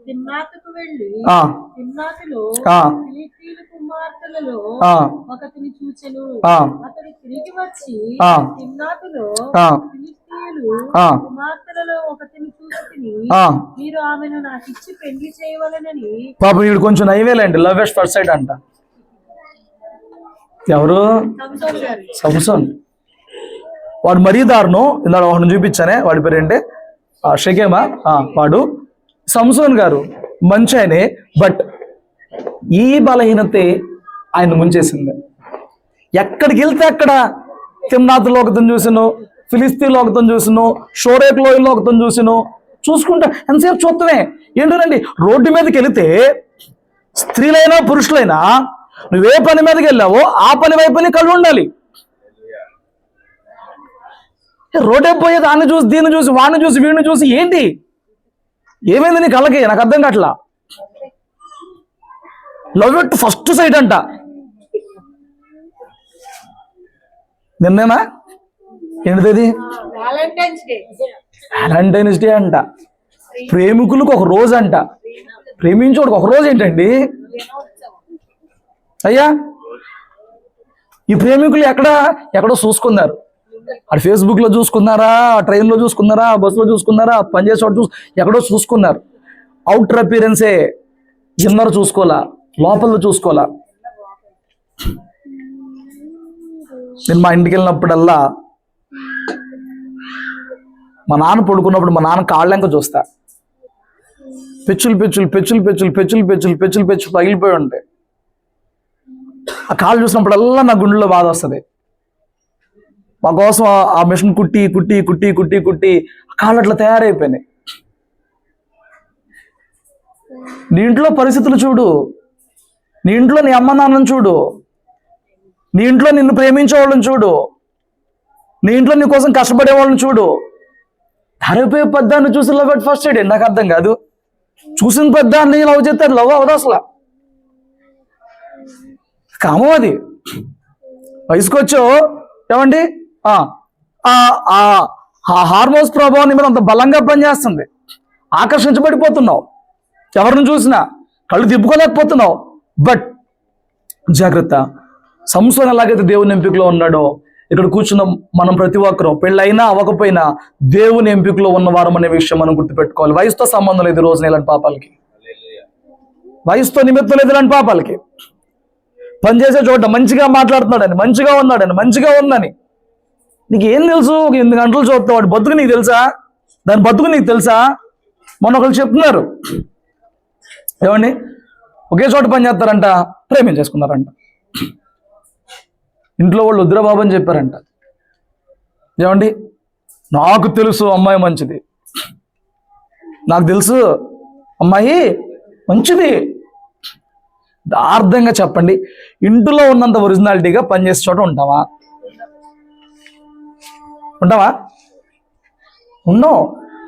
తిమ్నాతుకు వెళ్ళి తిమ్నాతులో ఫిలిష్తీయుల కుమార్తెలలో ఒకతిని చూచెను. అతడు తిరిగి వచ్చి తిమ్నాతులో ఫిలిష్తీయులు కుమార్తెలలో ఒకతిని చూసి మీరు ఆమెను నాకు ఇచ్చి పెళ్లి చేయవలనని. పాపం వీడు కొంచెం నైవేలేండి, లవ్ ఎట్ ఫస్ట్ సైట్ అంట. ఎవరు? సంసోన్. వాడు మరీ దారుణం. ఇందాక వాడిని చూపించానే, వాడి పేరు ఏంటి? షెకెమా. వాడు సంసోన్ గారు మంచి ఆయనే, బట్ ఈ బలహీనతే ఆయన ముంచేసింది. ఎక్కడికి వెళ్తే అక్కడ తిమ్నాతులో ఒకతను చూసాను, ఫిలిస్తీన్లో ఒకతను చూసాను, షోరేక్ లోయలో ఒకతను చూసాను. చూసుకుంటా ఎంతసేపు చూస్తామే. ఏంటోనండి, రోడ్డు మీదకి వెళితే స్త్రీలైనా పురుషులైనా నువ్వే పని మీదకి వెళ్ళావో ఆ పని వైపుని కళ్ళు ఉండాలి. రోడ్డే పోయే దాన్ని చూసి దీన్ని చూసి వాడిని చూసి వీడిని చూసి ఏంటి ఏమైంది నీ కళ్ళకి? నాకు అర్థం కావట్లా. లవ్ ఎట్ ఫస్ట్ సైట్ అంట. నిన్నేనా ఏంటిది? వ్యాలంటైన్స్ డే అంట. ప్రేమికులకు ఒక రోజు అంట. ప్రేమించోడికి ఒక రోజు ఏంటండి అయ్యా? ఈ ప్రేమికులు ఎక్కడో చూసుకున్నారు. అటు ఫేస్బుక్లో చూసుకున్నారా, ట్రైన్లో చూసుకున్నారా, బస్సులో చూసుకున్నారా, పనిచేసేవాడు ఎక్కడో చూసుకున్నారు. అవుటర్ అపీరెన్సే, ఇన్నర్ చూసుకోవాలా, లోపల చూసుకోవాలా. నేను మా ఇంటికి వెళ్ళినప్పుడల్లా మా నాన్న పడుకున్నప్పుడు మా నాన్న కాళ్ళంక చూస్తా. పెచ్చులు పెచ్చులు పెచ్చులు పెచ్చులు పెచ్చులు పెచ్చులు పెచ్చులు పెచ్చులు పగిలిపోయి ఉంటాయి. ఆ కాళ్ళు చూసినప్పుడల్లా నా గుండెలో బాధ వస్తుంది. మా కోసం ఆ మిషన్ కుట్టి కుట్టి కుట్టి కుట్టి కుట్టి ఆ కాళ్ళు అట్లా తయారైపోయినాయి. నీ ఇంట్లో పరిస్థితులు చూడు, నీ ఇంట్లో నీ అమ్మ నాన్నని చూడు, నీ ఇంట్లో నిన్ను ప్రేమించే వాళ్ళని చూడు, నీ ఇంట్లో నీ కోసం కష్టపడే వాళ్ళని చూడు. తరిపోయే పెద్దాన్ని చూసి లవ్ ఎట్ ఫస్ట్ సైడ్ నాకు అర్థం కాదు. చూసిన పెద్దాన్ని లవ్ చేస్తే లవ్ అవదు అసలు, కామం అది. వయసుకొచ్చో ఏమండి హార్మోన్స్ ప్రభావం నీ మీద అంత బలంగా పనిచేస్తుంది. ఆకర్షించబడిపోతున్నావు, ఎవరిని చూసినా కళ్ళు తిప్పుకోలేకపోతున్నావు. బట్ జాగ్రత్త, సంసోను ఎలాగైతే దేవుని ఎంపికలో ఉన్నాడో ఇక్కడ కూర్చున్న మనం ప్రతి ఒక్కరూ పెళ్ళైనా అవ్వకపోయినా దేవుని ఎంపికలో ఉన్నవారం అనే విషయం మనం గుర్తుపెట్టుకోవాలి. వయసుతో సంబంధం లేదు ఈ రోజున ఇలాంటి పాపాలకి, వయసుతో నిమిత్తం లేదు ఇలాంటి పాపాలకి. పనిచేసే చోట మంచిగా మాట్లాడుతున్నాడని, మంచిగా ఉన్నాడని, మంచిగా ఉందని నీకు ఏం తెలుసు? 8 గంటలు చూస్తావు, వాడి బతుకు నీకు తెలుసా? దాని బతుకు నీకు తెలుసా? మొన్న ఒకళ్ళు చెప్తున్నారు, ఏమండి ఒకే చోట పని చేస్తారంట, ప్రేమించేసుకున్నారంట. ఇంట్లో వాళ్ళు వద్దురా బాబు అని చెప్పారంట. ఏమండి నాకు తెలుసు అమ్మాయి మంచిది, నాకు తెలుసు అమ్మాయి మంచిది. దార్థంగా చెప్పండి, ఇంట్లో ఉన్నంత ఒరిజినాలిటీగా పనిచేసే చోట ఉంటావా? ఉండవు.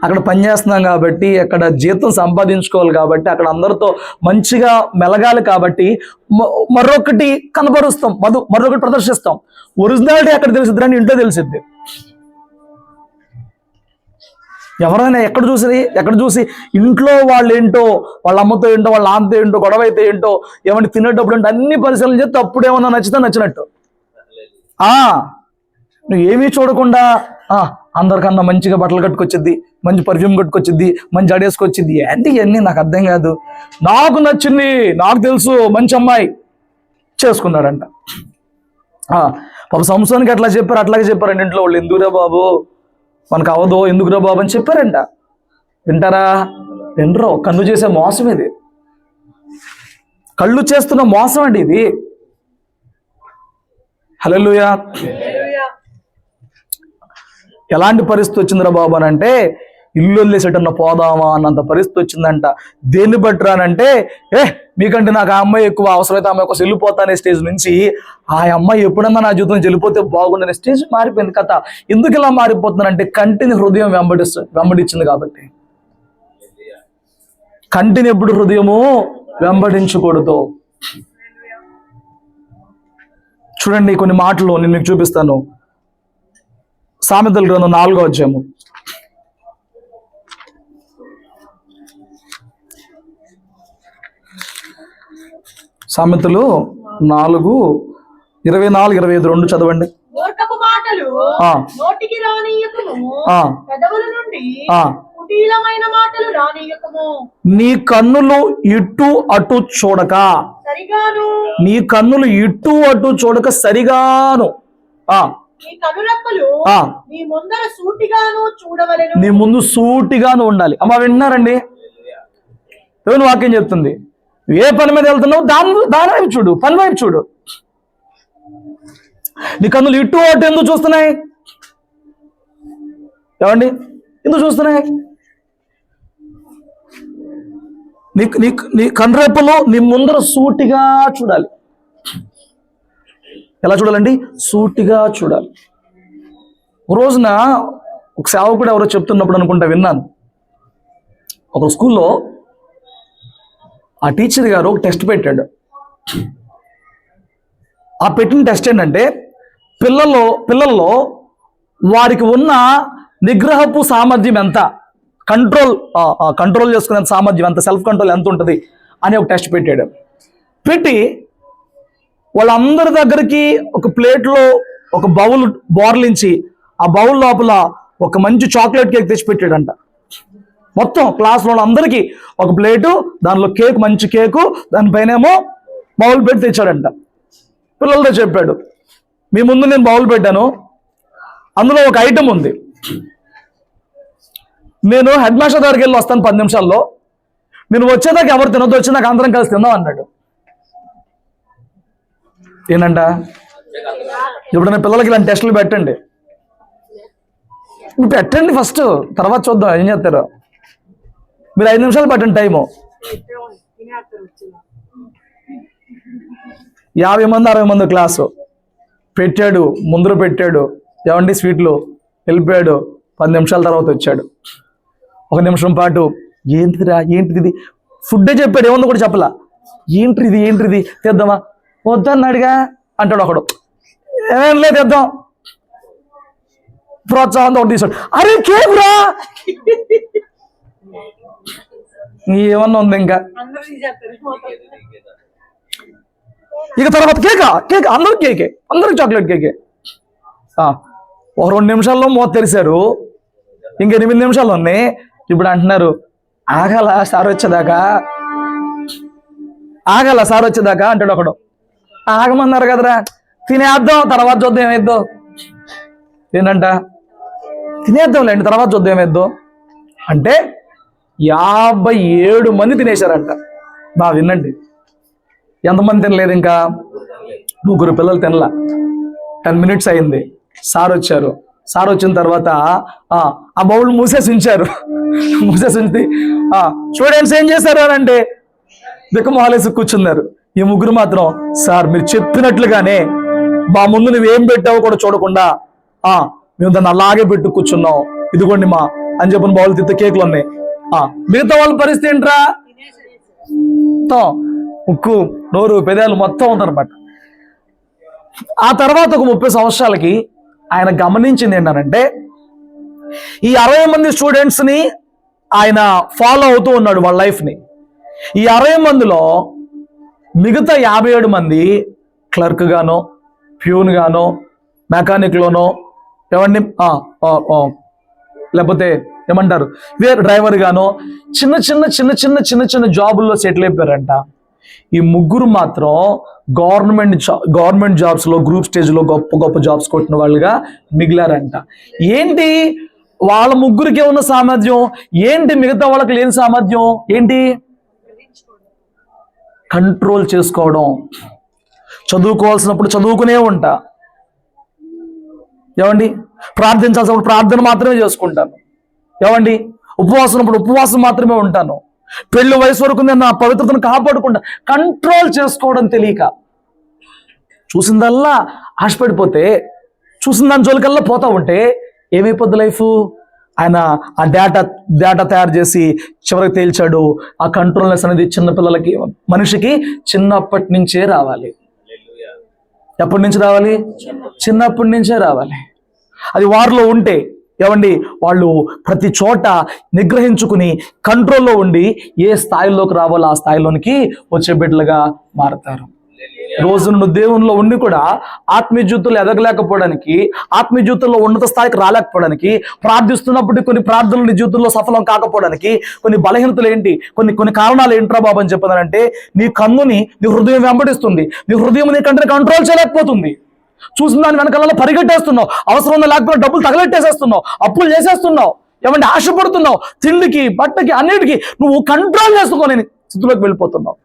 అక్కడ పనిచేస్తున్నాం కాబట్టి, అక్కడ జీతం సంపాదించుకోవాలి కాబట్టి, అక్కడ అందరితో మంచిగా మెలగాలి కాబట్టి మరొకటి కనబరుస్తాం, మరొకటి ప్రదర్శిస్తాం. ఒరిజినాలిటీ ఎక్కడ తెలిసిద్ది అని ఇంట్లో తెలిసిద్ది. ఎవరైనా ఎక్కడ చూసి ఇంట్లో వాళ్ళు ఏంటో, వాళ్ళ అమ్మతో ఏంటో, వాళ్ళ నాన్నతో ఏంటో, గొడవ అయితే ఏంటో, ఏమంటే తినేటప్పుడు అంటే అన్ని పరిశీలన చేస్తే అప్పుడు ఏమన్నా నచ్చినట్టు. నువ్వు ఏమీ చూడకుండా అందరికన్నా మంచిగా బట్టలు కట్టుకొచ్చిద్ది, మంచి పర్ఫ్యూమ్ కట్టుకొచ్చిద్ది, మంచి అడేసుకొచ్చిద్ది, ఏంటి ఇవన్నీ నాకు అర్థం కాదు. నాకు నచ్చింది, నాకు తెలుసు మంచి అమ్మాయి చేసుకున్నాడంట. పాప సంసోనికి అట్లాగే చెప్పారండి ఇంట్లో వాళ్ళు. ఎందుకురా బాబు మనకు అవదో, ఎందుకురా బాబు అని చెప్పారంట. వింటారా? వినరో. కన్ను చేసే మోసం ఇది, కళ్ళు చేస్తున్న మోసం అండి ఇది. హల్లెలూయా. ఎలాంటి పరిస్థితి వచ్చిందిరా బాబు అని అంటే, ఇల్లు వదిలేసేటన్న పోదామా అన్నంత పరిస్థితి వచ్చిందంట. దేన్ని బట్టి రానంటే, మీకంటే నాకు ఆ అమ్మాయి ఎక్కువ, అవసరమైతే అమ్మాయి కోసం వెళ్ళిపోతా అనే స్టేజ్ నుంచి ఆ అమ్మాయి ఎప్పుడన్నా నా జీవితం వెళ్ళిపోతే బాగుండనే స్టేజ్ మారిపోయింది కథ. ఎందుకు ఇలా మారిపోతుందంటే, కంటిని హృదయం వెంబడించింది కాబట్టి. కంటిని ఎప్పుడు హృదయము వెంబడించకూడదు. చూడండి కొన్ని మాటలు నేను మీకు చూపిస్తాను. సామెతల గ్రంథం 4వ అధ్యాయము. సామెతలు 4:24-25 చదవండి. నీ కన్నులు ఇటు అటు చూడక, నీ కన్నులు ఇటు అటు చూడక సరిగాను నీ ముందు సూటిగాను ఉండాలి. అమ్మ వింటున్నారండి? దేవుని వాక్యం చెప్తుంది, ఏ పని మీద వెళ్తున్నావు దాని వైపు చూడు, పని వైపు చూడు. నీ కన్నులు ఇటు అటు ఎందుకు చూస్తున్నాయి? ఏమండి ఎందుకు చూస్తున్నాయి? నీ కన్నురేపలో నీ ముందర సూటిగా చూడాలి. ఎలా చూడాలండి? సూటిగా చూడాలి. ఒక రోజున ఒక సేవకుడు ఎవరో చెప్తున్నప్పుడు అనుకుంటా విన్నాను. ఒక స్కూల్లో ఆ టీచర్ గారు ఒక టెస్ట్ పెట్టాడు. ఆ పెట్టిన టెస్ట్ ఏంటంటే పిల్లల్లో వారికి ఉన్న నిగ్రహపు సామర్థ్యం ఎంత, కంట్రోల్ చేసుకునే సామర్థ్యం ఎంత, సెల్ఫ్ కంట్రోల్ ఎంత ఉంటుంది అని ఒక టెస్ట్ పెట్టాడు. పెట్టి వాళ్ళందరి దగ్గరికి ఒక ప్లేట్లో ఒక బౌల్ బోర్లించి ఆ బౌల్ లోపల ఒక మంచి చాక్లెట్ కేక్ తెచ్చి పెట్టాడంట. మొత్తం క్లాస్లో అందరికీ ఒక ప్లేటు, దానిలో కేక్, మంచి కేకు, దానిపైనేమో బౌల్ పెట్టి తెచ్చాడంట. పిల్లలతో చెప్పాడు, మీ ముందు నేను బౌల్ పెట్టాను, అందులో ఒక ఐటెం ఉంది, నేను హెడ్ మాస్టర్ దగ్గరికి వెళ్ళి వస్తాను 10 నిమిషాల్లో, నేను వచ్చేదాకా ఎవరు తినొద్దు, వచ్చేదాకా అందరం కలిసి తిందాం అన్నాడు. ఏంటంట, ఇప్పుడు పిల్లలకి ఇలాంటి టెస్టులు పెట్టండి, ఫస్ట్, తర్వాత చూద్దాం ఏం చేస్తారో. మీరు 5 నిమిషాలు పెట్టండి టైము. 50 మంది 60 మంది క్లాసు పెట్టాడు, ముందర పెట్టాడు, ఏమండి స్వీట్లు, వెళ్ళిపోయాడు. 10 నిమిషాల తర్వాత వచ్చాడు. 1 నిమిషం పాటు ఏంటిది ఫుడ్డే చెప్పాడు, ఏమన్నా కూడా చెప్పలా. ఏంటిది తెద్దామా, వద్దన్నాడుగా అంటాడు ఒకడు. ఏం లేదు తెద్దాం, ప్రోత్సాహంతో ఒకటి తీసాడు. అరే కేక్ రా, ఏమన్నా ఉంది ఇంకా. ఇక తర్వాత కేక్ అందరూ కేకే, అందరికి చాక్లెట్ కేకే. ఒక 2 నిమిషాల్లో మూత తెరిశారు, ఇంక 8 నిమిషాలు ఉన్నాయి. ఇప్పుడు అంటున్నారు ఆగాల సార్ వచ్చేదాకా అంటాడు ఒకడు. ఆగమన్నారు కదరా, తినేద్దాం తర్వాత చూద్దాం ఏమైద్దో. ఏంటంట, తినేద్దాంలేండి తర్వాత చూద్దాం ఏమైద్దో అంటే 57 మంది తినేశారంట. బాగా వినండి, ఎంతమంది తినలేదు, ఇంకా 3 పిల్లలు తినలా. 10 మినిట్స్ అయింది, సార్ వచ్చారు. సార్ వచ్చిన తర్వాత ఆ బౌల్ మూసేసి ఉంచారు. స్టూడెంట్స్ ఏం చేశారు అని అంటే దిక్కుమొహాలేసి కూర్చున్నారు. ఈ 3 మాత్రం, సార్ మీరు చెప్పినట్లుగానే మా ముందు నువ్వేం పెట్టావో కూడా చూడకుండా మేము దాన్ని అలాగే పెట్టు కూర్చున్నాం, ఇదిగోండి మా అని చెప్పిన బౌల్ తిత్త కేకులు ఉన్నాయి. మిగతా వాళ్ళ పరిస్థితి ఏంట్రా, ముక్కు, నోరు, పెదాలు మొత్తం ఉందన్నమాట. ఆ తర్వాత ఒక 30 సంవత్సరాలకి ఆయన గమనించింది ఏంటంటే, ఈ 60 మంది స్టూడెంట్స్ని ఆయన ఫాలో అవుతూ ఉన్నాడు వాళ్ళ లైఫ్ని. ఈ 60 మందిలో మిగతా 57 మంది క్లర్క్ గానో, ప్యూన్ గానో, మెకానిక్ లోనో, ఏమండి లేకపోతే ఏమంటారు వేరే డ్రైవర్ గానో చిన్న జాబుల్లో సెటిల్ అయిపోయారంట. ఈ 3 మాత్రం గవర్నమెంట్ జాబ్స్ లో గ్రూప్ స్టేజ్ లో గొప్ప జాబ్స్ కొట్టిన వాళ్ళుగా మిగిలారంట. ఏంటి వాళ్ళ 3కే ఉన్న సామర్థ్యం ఏంటి, మిగతా వాళ్ళకి లేని సామర్థ్యం ఏంటి? కంట్రోల్ చేసుకోవడం. చదువుకోవాల్సినప్పుడు చదువుకునే ఉంటా, ఏమండి ప్రార్థించాల్సినప్పుడు ప్రార్థన మాత్రమే చేసుకుంటాను, ఏమండి ఉపవాసం మాత్రమే ఉంటాను, పెళ్లి వయసు వరకు నేను నా పవిత్రతను కాపాడుకుంటా. కంట్రోల్ చేసుకోవడం తెలియక చూసిందల్లా ఆశపడిపోతే, చూసిన దాని జోలికల్లా పోతా ఉంటే ఏమైపోద్ది లైఫ్? ఆయన ఆ డేటా తయారు చేసి చివరికి తేల్చాడు, ఆ కంట్రోల్నెస్ అనేది చిన్నపిల్లలకి, మనిషికి చిన్నప్పటి నుంచే రావాలి. ఎప్పటి నుంచి రావాలి? చిన్నప్పటి నుంచే రావాలి. అది వారిలో ఉంటే ఏమండి వాళ్ళు ప్రతి చోట నిగ్రహించుకుని కంట్రోల్లో ఉండి ఏ స్థాయిలోకి రావాలో ఆ స్థాయిలోనికి వచ్చే బిడ్డలుగా మారతారు. రోజు నుండి దేవునిలో ఉండి కూడా ఆత్మీయ జీవితంలో ఎదగలేకపోవడానికి, ఆత్మీయ జీవితంలో ఉన్నత స్థాయికి రాలేకపోవడానికి, ప్రార్థిస్తున్నప్పటికీ కొన్ని ప్రార్థనలు నీ జీవితంలో సఫలం కాకపోవడానికి కొన్ని బలహీనతలు ఏంటి, కొన్ని కారణాలు ఏంట్రా బాబు అని చెప్పానంటే, నీ కన్నుని నీ హృదయం వెంబడిస్తుంది, నీ హృదయం నీ కంటే కంట్రోల్ చేయలేకపోతుంది. చూసిన దాని వెనకాల పరిగెట్టేస్తున్నావు, అవసరం ఉందా లేకపోతే డబ్బులు తగలెట్టేసేస్తున్నావు, అప్పులు చేసేస్తున్నావు, ఏమంటే ఆశపడుతున్నావు, తిండికి బట్టకి అన్నిటికీ నువ్వు కంట్రోల్ చేసుకోలేని స్థితిలోకి వెళ్ళిపోతున్నావు.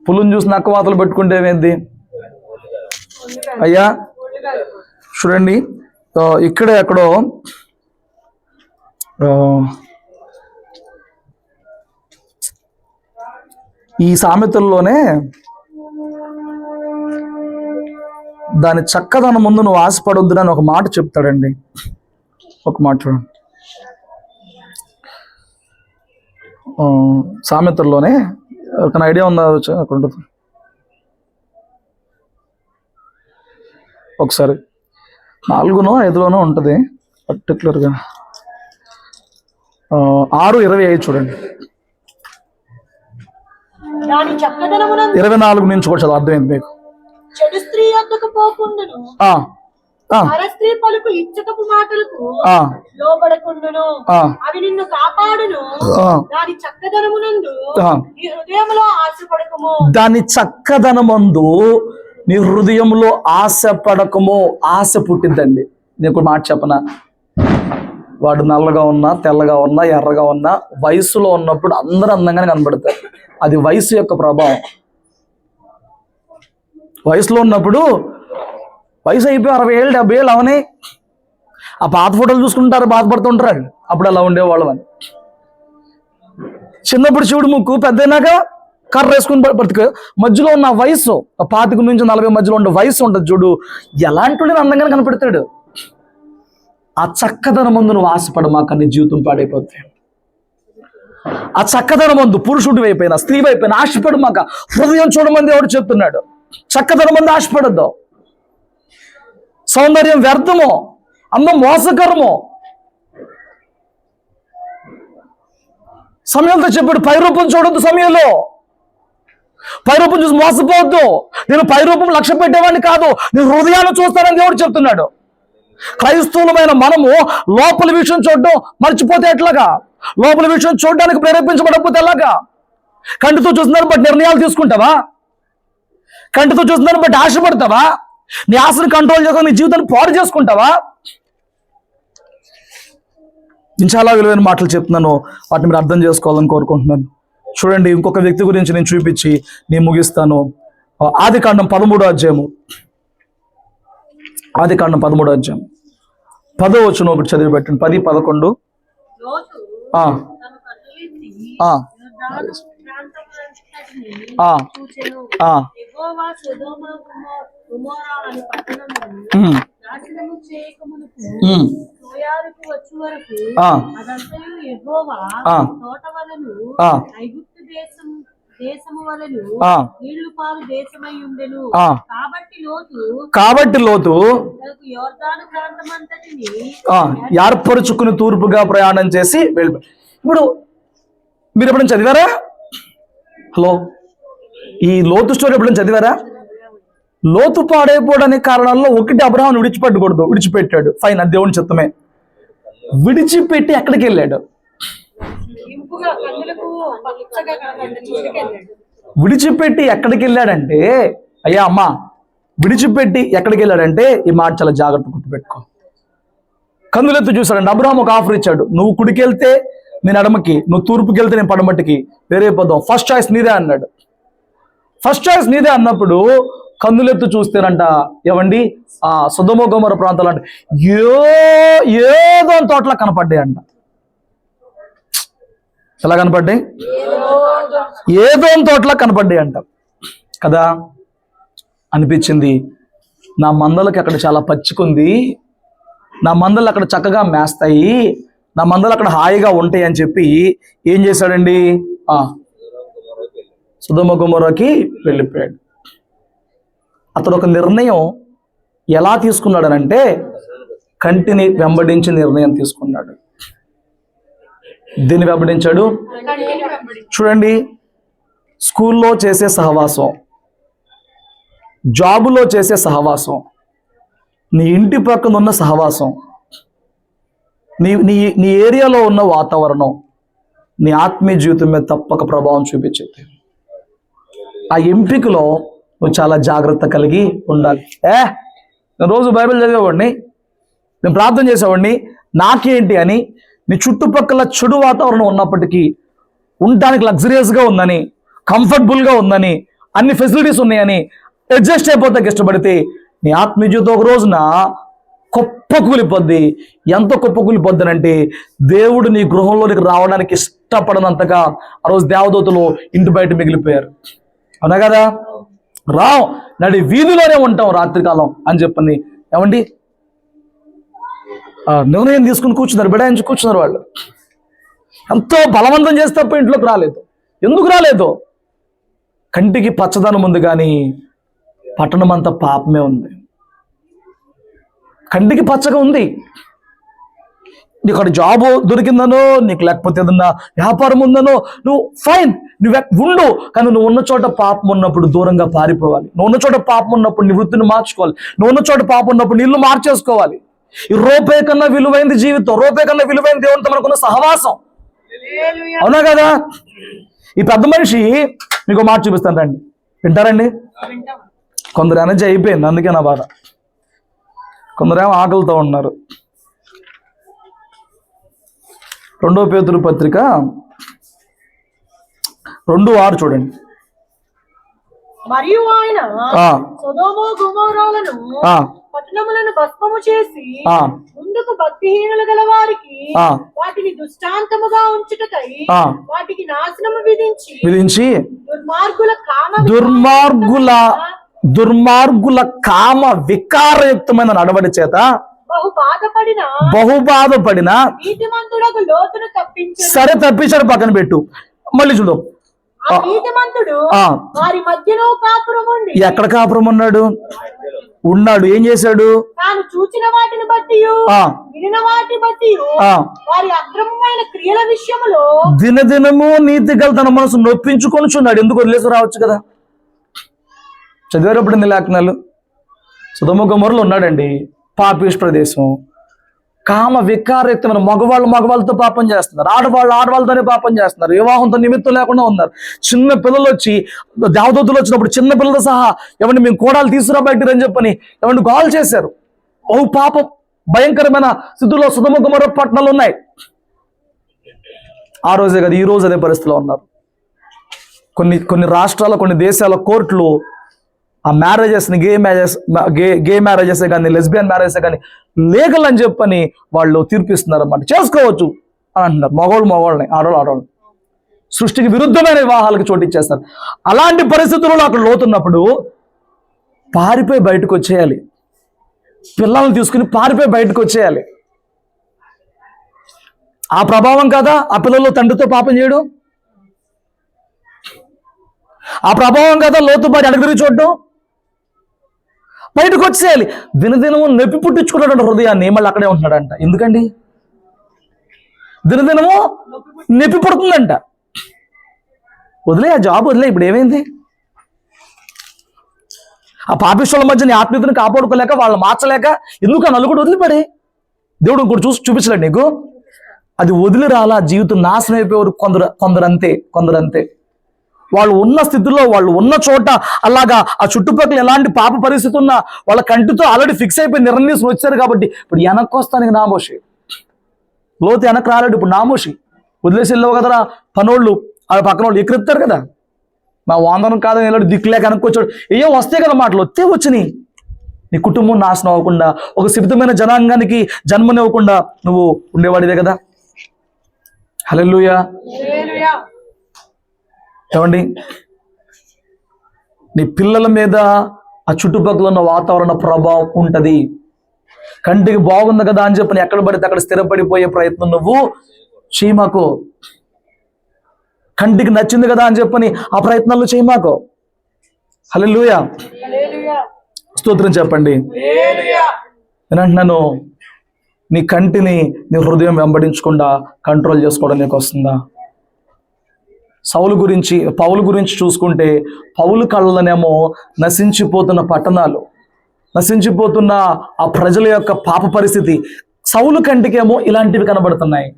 పులుని చూసి నక్క వాతలు పెట్టుకుంటే ఏమైంది అయ్యా? చూడండి, ఇక్కడే ఎక్కడో ఈ సామెతల్లోనే దాని చక్కదనం ముందు నువ్వు ఆశపడొద్దు అని ఒక మాట చెప్తాడండి. ఒక మాట చూడండి, సామెతల్లోనే ఒక ఐడియా ఉందా అక్కడ ఉంటుంది ఒకసారి, 4నో 5లోనో ఉంటుంది పర్టికులర్గా, 6:25 చూడండి. దాని చక్కదనమునందు 24 నుంచి కూడా చదువు, అర్థమైంది మీకు. చెడు స్త్రీ వద్దకు పోకుండును, పరస్త్రీ పలుకు ఇచ్చకపు మాటలకు లోబడకుండును, అవి నిన్ను కాపాడును. దాని చక్కదనమునందు నీ హృదయంలో ఆశపడకము. దాని చక్కదనమందు నీ హృదయంలో ఆశపడకము. ఆశ పుట్టిద్దండి. నేను ఒక మాట చెప్పనా, వాడు నల్లగా ఉన్నా, తెల్లగా ఉన్నా, ఎర్రగా ఉన్నా, వయసులో ఉన్నప్పుడు అందరూ అందంగానే కనబడతారు. అది వయసు యొక్క ప్రభావం. వయసులో ఉన్నప్పుడు, వయసు అయిపోయి 60 ఏళ్ళు 70 ఏళ్ళు అవని ఆ పాత ఫోటోలు చూసుకుంటారు, బాధపడుతుంటారు. అప్పుడు అలా ఉండేవాళ్ళం అని. చిన్నప్పుడు శివుడు ముక్కు, పెద్దయినాక కర్ర వేసుకుని బ్రతుకు. మధ్యలో ఉన్న వయసు 25 నుంచి 40 మధ్యలో ఉండే వయసు ఉంటుంది చూడు, ఎలాంటి వాడిని అందంగానే కనపడతాడు. ఆ చక్కదనం ముందు నువ్వు ఆశపడు, మాకు నీ జీవితం పాడైపోతుంది. ఆ చక్కదనం ముందు పురుషుడి వైపోయినా స్త్రీ వైపోయినా ఆశపడు మాక. హృదయం చూడమంది ఎవడు చెప్తున్నాడు. చక్కదనం ముందు ఆశపడద్దు. సౌందర్యం వ్యర్థమో, అందం మోసకరమో. సమయంతో చెప్పాడు, పైరూపం చూడొద్దు. సమయంలో పైరూపం చూసి మోసపోవద్దు. నేను పైరూపం లక్ష్య పెట్టేవాడిని కాదు, నేను హృదయాన్ని చూస్తానని దేవుడు చెప్తున్నాడు. క్రైస్తవులమైన మనము లోపల విషయం చూడడం మర్చిపోతే ఎట్లాగా? లోపల విషయం చూడడానికి ప్రేరేపించబడకపోతే ఎలాగా? కంటితో చూస్తున్నాను బట్టి నిర్ణయాలు తీసుకుంటావా? కంటితో చూస్తున్నాను బట్టి ఆశపడతావా? నీ ఆశను కంట్రోల్ చేసుకుని నీ జీవితాన్ని పాడు చేసుకుంటావా? నేను చాలా విలువైన మాటలు చెప్తున్నాను, వాటిని మీరు అర్థం చేసుకోవాలని కోరుకుంటున్నాను. చూడండి, ఇంకొక వ్యక్తి గురించి నేను చూపించి నేను ముగిస్తాను. ఆదికాండం 13వ అధ్యాయము. ఆదికాండం 13వ అధ్యాయం 10వ వచనం ఒకటి చదివి పెట్టండి. 10, 11. కాబట్టి లోతు ఏర్పరుచుకుని తూర్పుగా ప్రయాణం చేసి వెళ్ళిపోయి. ఇప్పుడు మీరు ఎప్పుడైనా చదివారా? హలో, ఈ లోతు స్టోరీ ఎప్పుడైనా చదివారా? లోతు పాడైపోవడానికి కారణాల్లో ఒకటి, అబ్రహాం విడిచిపెట్టాడు. ఫైన్, అది దేవుని చిత్తమే. విడిచిపెట్టి ఎక్కడికి వెళ్ళాడు? విడిచిపెట్టి ఎక్కడికి వెళ్ళాడంటే, అయ్యా అమ్మా, విడిచిపెట్టి ఎక్కడికి వెళ్ళాడంటే, ఈ మాట చాలా జాగ్రత్త గుర్తుపెట్టుకో. కందులెత్తు చూశాడండి. అబ్రహాం ఒక ఆఫర్ ఇచ్చాడు, నువ్వు కుడికి వెళ్తే నేను ఎడమకి, నువ్వు తూర్పుకి వెళ్తే నేను పడమటికి, వేరే పదం. ఫస్ట్ చాయిస్ నీదే అన్నాడు. ఫస్ట్ చాయిస్ నీదే అన్నప్పుడు కందులెత్తు చూస్తేనంట, ఏమండి ఆ సొదొమ గొమొర్రా ప్రాంతాలు అంటే ఏదో తోటలా కనపడ్డాయి అంట. ఎలా కనపడ్డాయి? ఏదో తోటలా కనపడ్డాయి అంట కదా. అనిపించింది, నా మందలకి అక్కడ చాలా పచ్చికుంది, నా మందలు అక్కడ చక్కగా మేస్తాయి, నా మందలు అక్కడ హాయిగా ఉంటాయి అని చెప్పి ఏం చేశాడండి? సొదొమ గొమొర్రాకి వెళ్ళిపోయాడు. అతడు ఒక నిర్ణయం ఎలా తీసుకున్నాడనంటే, కంటిని వెంబడించి నిర్ణయం తీసుకున్నాడు. దీన్ని వెంబడించాడు. చూడండి, స్కూల్లో చేసే సహవాసం, జాబులో చేసే సహవాసం, నీ ఇంటి పక్కన ఉన్న సహవాసం, నీ నీ నీ ఏరియాలో ఉన్న వాతావరణం నీ ఆత్మీయ జీవితం మీద తప్పక ప్రభావం చూపించేది. ఆ ఎంపికలో నువ్వు చాలా జాగ్రత్త కలిగి ఉండాలి. నేను రోజు బైబిల్ చదివేవాడిని, నేను ప్రార్థన చేసేవాడిని, నాకేంటి అని నీ చుట్టుపక్కల చెడు వాతావరణం ఉన్నప్పటికీ ఉండటానికి లగ్జరియస్గా ఉందని, కంఫర్టబుల్గా ఉందని, అన్ని ఫెసిలిటీస్ ఉన్నాయని అడ్జస్ట్ అయిపోతాకి ఇష్టపడితే నీ ఆత్మీయ జీవితం ఒక రోజున కుప్పకూలిపోద్ది. ఎంత కుప్పకూలిపోద్దనంటే, దేవుడు నీ గృహంలోనికి రావడానికి ఇష్టపడనంతగా ఆ రోజు దేవదూతలు ఇంటి బయట మిగిలిపోయారు. అవునా కదా? నడి వీధిలోనే ఉంటాం రాత్రికాలం అని చెప్పని ఏమండి నిర్ణయం తీసుకుని కూర్చున్నారు, బిడాయించి కూర్చున్నారు. వాళ్ళు ఎంతో బలవంతం చేస్తే తప్ప ఇంట్లోకి రాలేదు. ఎందుకు రాలేదు? కంటికి పచ్చదనం ఉంది కానీ పట్టణం అంతా పాపమే ఉంది. కంటికి పచ్చగా ఉంది, నీకు అక్కడ జాబ్ దొరికిందనో, నీకు లేకపోతే ఏదన్నా వ్యాపారం ఉందనో, నువ్వు ఫైన్, నువ్వు ఉండు. కానీ నువ్వు ఉన్న చోట పాపం ఉన్నప్పుడు దూరంగా పారిపోవాలి. నువ్వు ఉన్న చోట పాపం ఉన్నప్పుడు నీ వృత్తిని మార్చుకోవాలి. నువ్వు ఉన్న చోట పాపం ఉన్నప్పుడు నీళ్ళు మార్చేసుకోవాలి. ఈ రూపాయి కన్నా విలువైంది జీవితం, రూపాయి కన్నా విలువైన దేవునితో మనకున్న సహవాసం. అవునా కదా? ఈ పెద్ద మనిషి మీకు మాట చూపిస్తాను, రండి, వింటారండి? కొందరు ఎనర్జీ అయిపోయింది, అందుకే నా బాధ. కొందరేమో ఆకలితో ఉన్నారు. 2 పేతురు పత్రిక 2:6 చూడండి. మరియు ఆయన సొదొమ గొమొర్రాలను పట్టణములను భస్మము చేసి ముందుకు భక్తిహీనులు గల వారికి వాటిని దృష్టాంతముగా ఉంచుటకై వాటికి నాశనము విధించి దుర్మార్గుల కామ వికారయుక్తమైన నడవడి చేత బహు బాధపడిన నీతిమంతుడకు లోతును తప్పించాడు. సరే, తప్పించాడు, పక్కన పెట్టు. మళ్ళీ చూడు, వారి మధ్యలో కాపురం ఉండి. ఎక్కడ కాపురం ఉన్నాడు? ఏం చేశాడు? తాను చూచిన వాటిని బట్టి వినిన వాటిని బట్టి వారి అక్రమమైన క్రియల విషయములో దినదినము నీతిగల తన మనసు నొప్పించుకొని చున్నాడు. ఎందుకు వదిలేసి రావచ్చు కదా? చదివేటప్పుడు లేఖనాలు. సొదొమ గొమొర్రాలో ఉన్నాడండి, పాపిష్టి ప్రదేశం, కామ వికారయుక్తమైన మగవాళ్ళతో పాపం చేస్తున్నారు, ఆడవాళ్ళతోనే పాపం చేస్తున్నారు, వివాహంతో నిమిత్తం లేకుండా ఉన్నారు. చిన్న పిల్లలు వచ్చి, దేవదూతలు వచ్చినప్పుడు చిన్న పిల్లలు సహా ఏమంటే మేము కోడాలు తీసుకురా బయట అని చెప్పని ఏమంటే గోల్ చేశారు. పాపం భయంకరమైన స్థితిలో సొదొమ గొమొర్రా పట్టణాలు ఉన్నాయి. ఆ రోజే కదా, ఈ రోజు అదే పరిస్థితిలో ఉన్నారు. కొన్ని రాష్ట్రాల, కొన్ని దేశాల కోర్టులు ఆ మ్యారేజెస్ని గే మ్యారేజెస్ కానీ, లెస్బియన్ మ్యారేజెస్ కానీ లీగల్ అని చెప్పని వాళ్ళు తీర్పిస్తున్నారు అన్నమాట. చేసుకోవచ్చు అని అంటున్నారు. మగవాళ్ళని, ఆడవాళ్ళని. సృష్టికి విరుద్ధమైన వివాహాలకు చోటిచ్చేస్తారు. అలాంటి పరిస్థితుల్లో అక్కడ లోతున్నప్పుడు పారిపోయి బయటకు వచ్చేయాలి. పిల్లల్ని తీసుకుని పారిపోయి బయటకు వచ్చేయాలి. ఆ ప్రభావం కదా ఆ పిల్లలు తండ్రితో పాపం చేయడం. ఆ ప్రభావం కదా లోతు బారి అడుగురి చూడడం. బయటకు వచ్చేయాలి. దినదినము నొప్పి పుట్టించుకున్నాడు హృదయాన్ని. మళ్ళీ అక్కడే ఉంటున్నాడంట. ఎందుకండి? దినదినము నొప్పి పుడుతుందంట. వదిలే, ఆ జాబ్ వదిలే. ఇప్పుడు ఏమైంది? ఆ పాపిష్టుల మధ్య నీ ఆత్మీయతను కాపాడుకోలేక, వాళ్ళు మార్చలేక ఎందుకు ఆ నలుగుడు వదిలిపడే? దేవుడు ఇంకోటి చూపించలేడు నీకు. అది వదిలి రాలా, జీవితం నాశనం అయిపోయేవారు కొందరు అంతే. వాళ్ళు ఉన్న స్థితిలో, వాళ్ళు ఉన్న చోట అలాగా ఆ చుట్టుపక్కల ఎలాంటి పాప పరిస్థితి ఉన్నా వాళ్ళ కంటితో ఆల్రెడీ ఫిక్స్ అయిపోయి నిర్ణయం వచ్చారు. కాబట్టి ఇప్పుడు వెనక్కి వస్తానికి నామోషి. లోతు వెనక్కి రాలేడు, ఇప్పుడు నామోషి. వదిలేసి వెళ్ళవు కదరా పనోళ్ళు, ఆ పక్కన వాళ్ళు ఎక్కడెత్తారు కదా. మా వాందనం కాదని వెళ్ళాడు, దిక్కులేక వెనక్కి వచ్చాడు. ఏం వస్తే కదా మాటలు, వస్తే వచ్చినాయి. నీ కుటుంబం నాశనం అవ్వకుండా, ఒక సిద్ధమైన జనాంగానికి జన్మనివ్వకుండా నువ్వు ఉండేవాడివే కదా. హల్లెలూయా. ఏమండి, నీ పిల్లల మీద ఆ చుట్టుపక్కల ఉన్న వాతావరణ ప్రభావం ఉంటుంది. కంటికి బాగుంది కదా అని చెప్పని ఎక్కడ పడితే అక్కడ స్థిరపడిపోయే ప్రయత్నం నువ్వు చేయమాకు. కంటికి నచ్చింది కదా అని చెప్పని ఆ ప్రయత్నాలు చేయమాకు. హల్లెలూయా. స్తోత్రం చెప్పండి. నేను అంటున్నాను, నీ కంటిని నీ హృదయం వెంబడించకుండా కంట్రోల్ చేసుకోవడం నీకు వస్తుందా? పౌలు గురించి చూసుకుంటే, పౌలు కళ్ళనేమో నశించిపోతున్న పట్టణాలు, నశించిపోతున్న ఆ ప్రజల యొక్క పాప పరిస్థితి, సౌలు కంటికేమో ఇలాంటివి కనబడుతున్నాయి.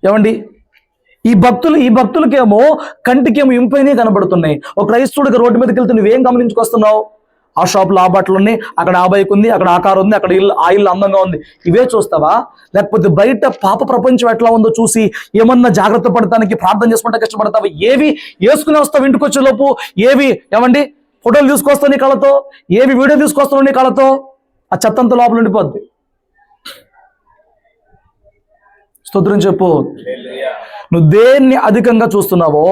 ఏమండి, ఈ భక్తులకేమో కంటికేమో ఇంపైనే కనబడుతున్నాయి. ఒక క్రైస్తవుడికి రోడ్డు మీదకి వెళ్తే నువ్వేం గమనించుకొస్తున్నావు? ఆ షాప్లో ఆ బట్టలు ఉన్నాయి, అక్కడ ఆ బైక్ ఉంది, అక్కడ ఆ కారు ఉంది, అక్కడ ఆ ఇల్లు అందంగా ఉంది. ఇవే చూస్తావా? లేకపోతే బయట పాప ప్రపంచం ఎట్లా ఉందో చూసి ఏమన్నా జాగ్రత్త పడటానికి ప్రార్థన చేసుకుంటే కష్టపడతావా? ఏవి వేసుకుని వస్తావు ఇంటికి వచ్చే లోపు? ఏవి ఏమండి ఫోటోలు తీసుకొస్తావు నీ కళతో? ఏవి వీడియో తీసుకొస్తావు నీ కళతో? ఆ చెత్తంత లోపల ఉండిపోద్ది. స్తోత్రం చెప్పు. నువ్వు దేన్ని అధికంగా చూస్తున్నావో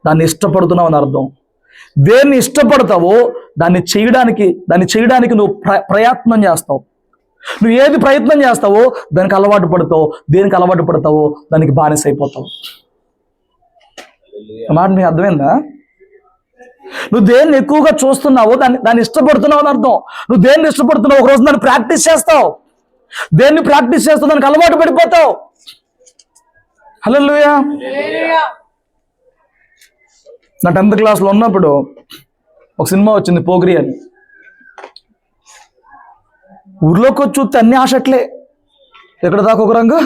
దాన్ని ఇష్టపడుతున్నావు అని అర్థం. దేన్ని ఇష్టపడతావో దాన్ని చేయడానికి నువ్వు ప్రయత్నం చేస్తావు. నువ్వు ఏది ప్రయత్నం చేస్తావో దానికి అలవాటు పడతావు, దేనికి అలవాటు పడతావో దానికి బానిస అయిపోతావు. మాట నీకు అర్థమైందా? నువ్వు దేన్ని ఎక్కువగా చూస్తున్నావో దాన్ని ఇష్టపడుతున్నావు అని అర్థం. నువ్వు దేన్ని ఇష్టపడుతున్నావు ఒకరోజు దాన్ని ప్రాక్టీస్ చేస్తావు, దేన్ని ప్రాక్టీస్ చేస్తావు దానికి అలవాటు పడిపోతావు. హల్లెలూయా. నా 10th క్లాస్లో ఉన్నప్పుడు ఒక సినిమా వచ్చింది, పోగ్రి అని. ఊర్లోకి వచ్చి చూస్తే అన్ని ఆశట్లే, ఎక్కడ దాకా ఒక రంగు,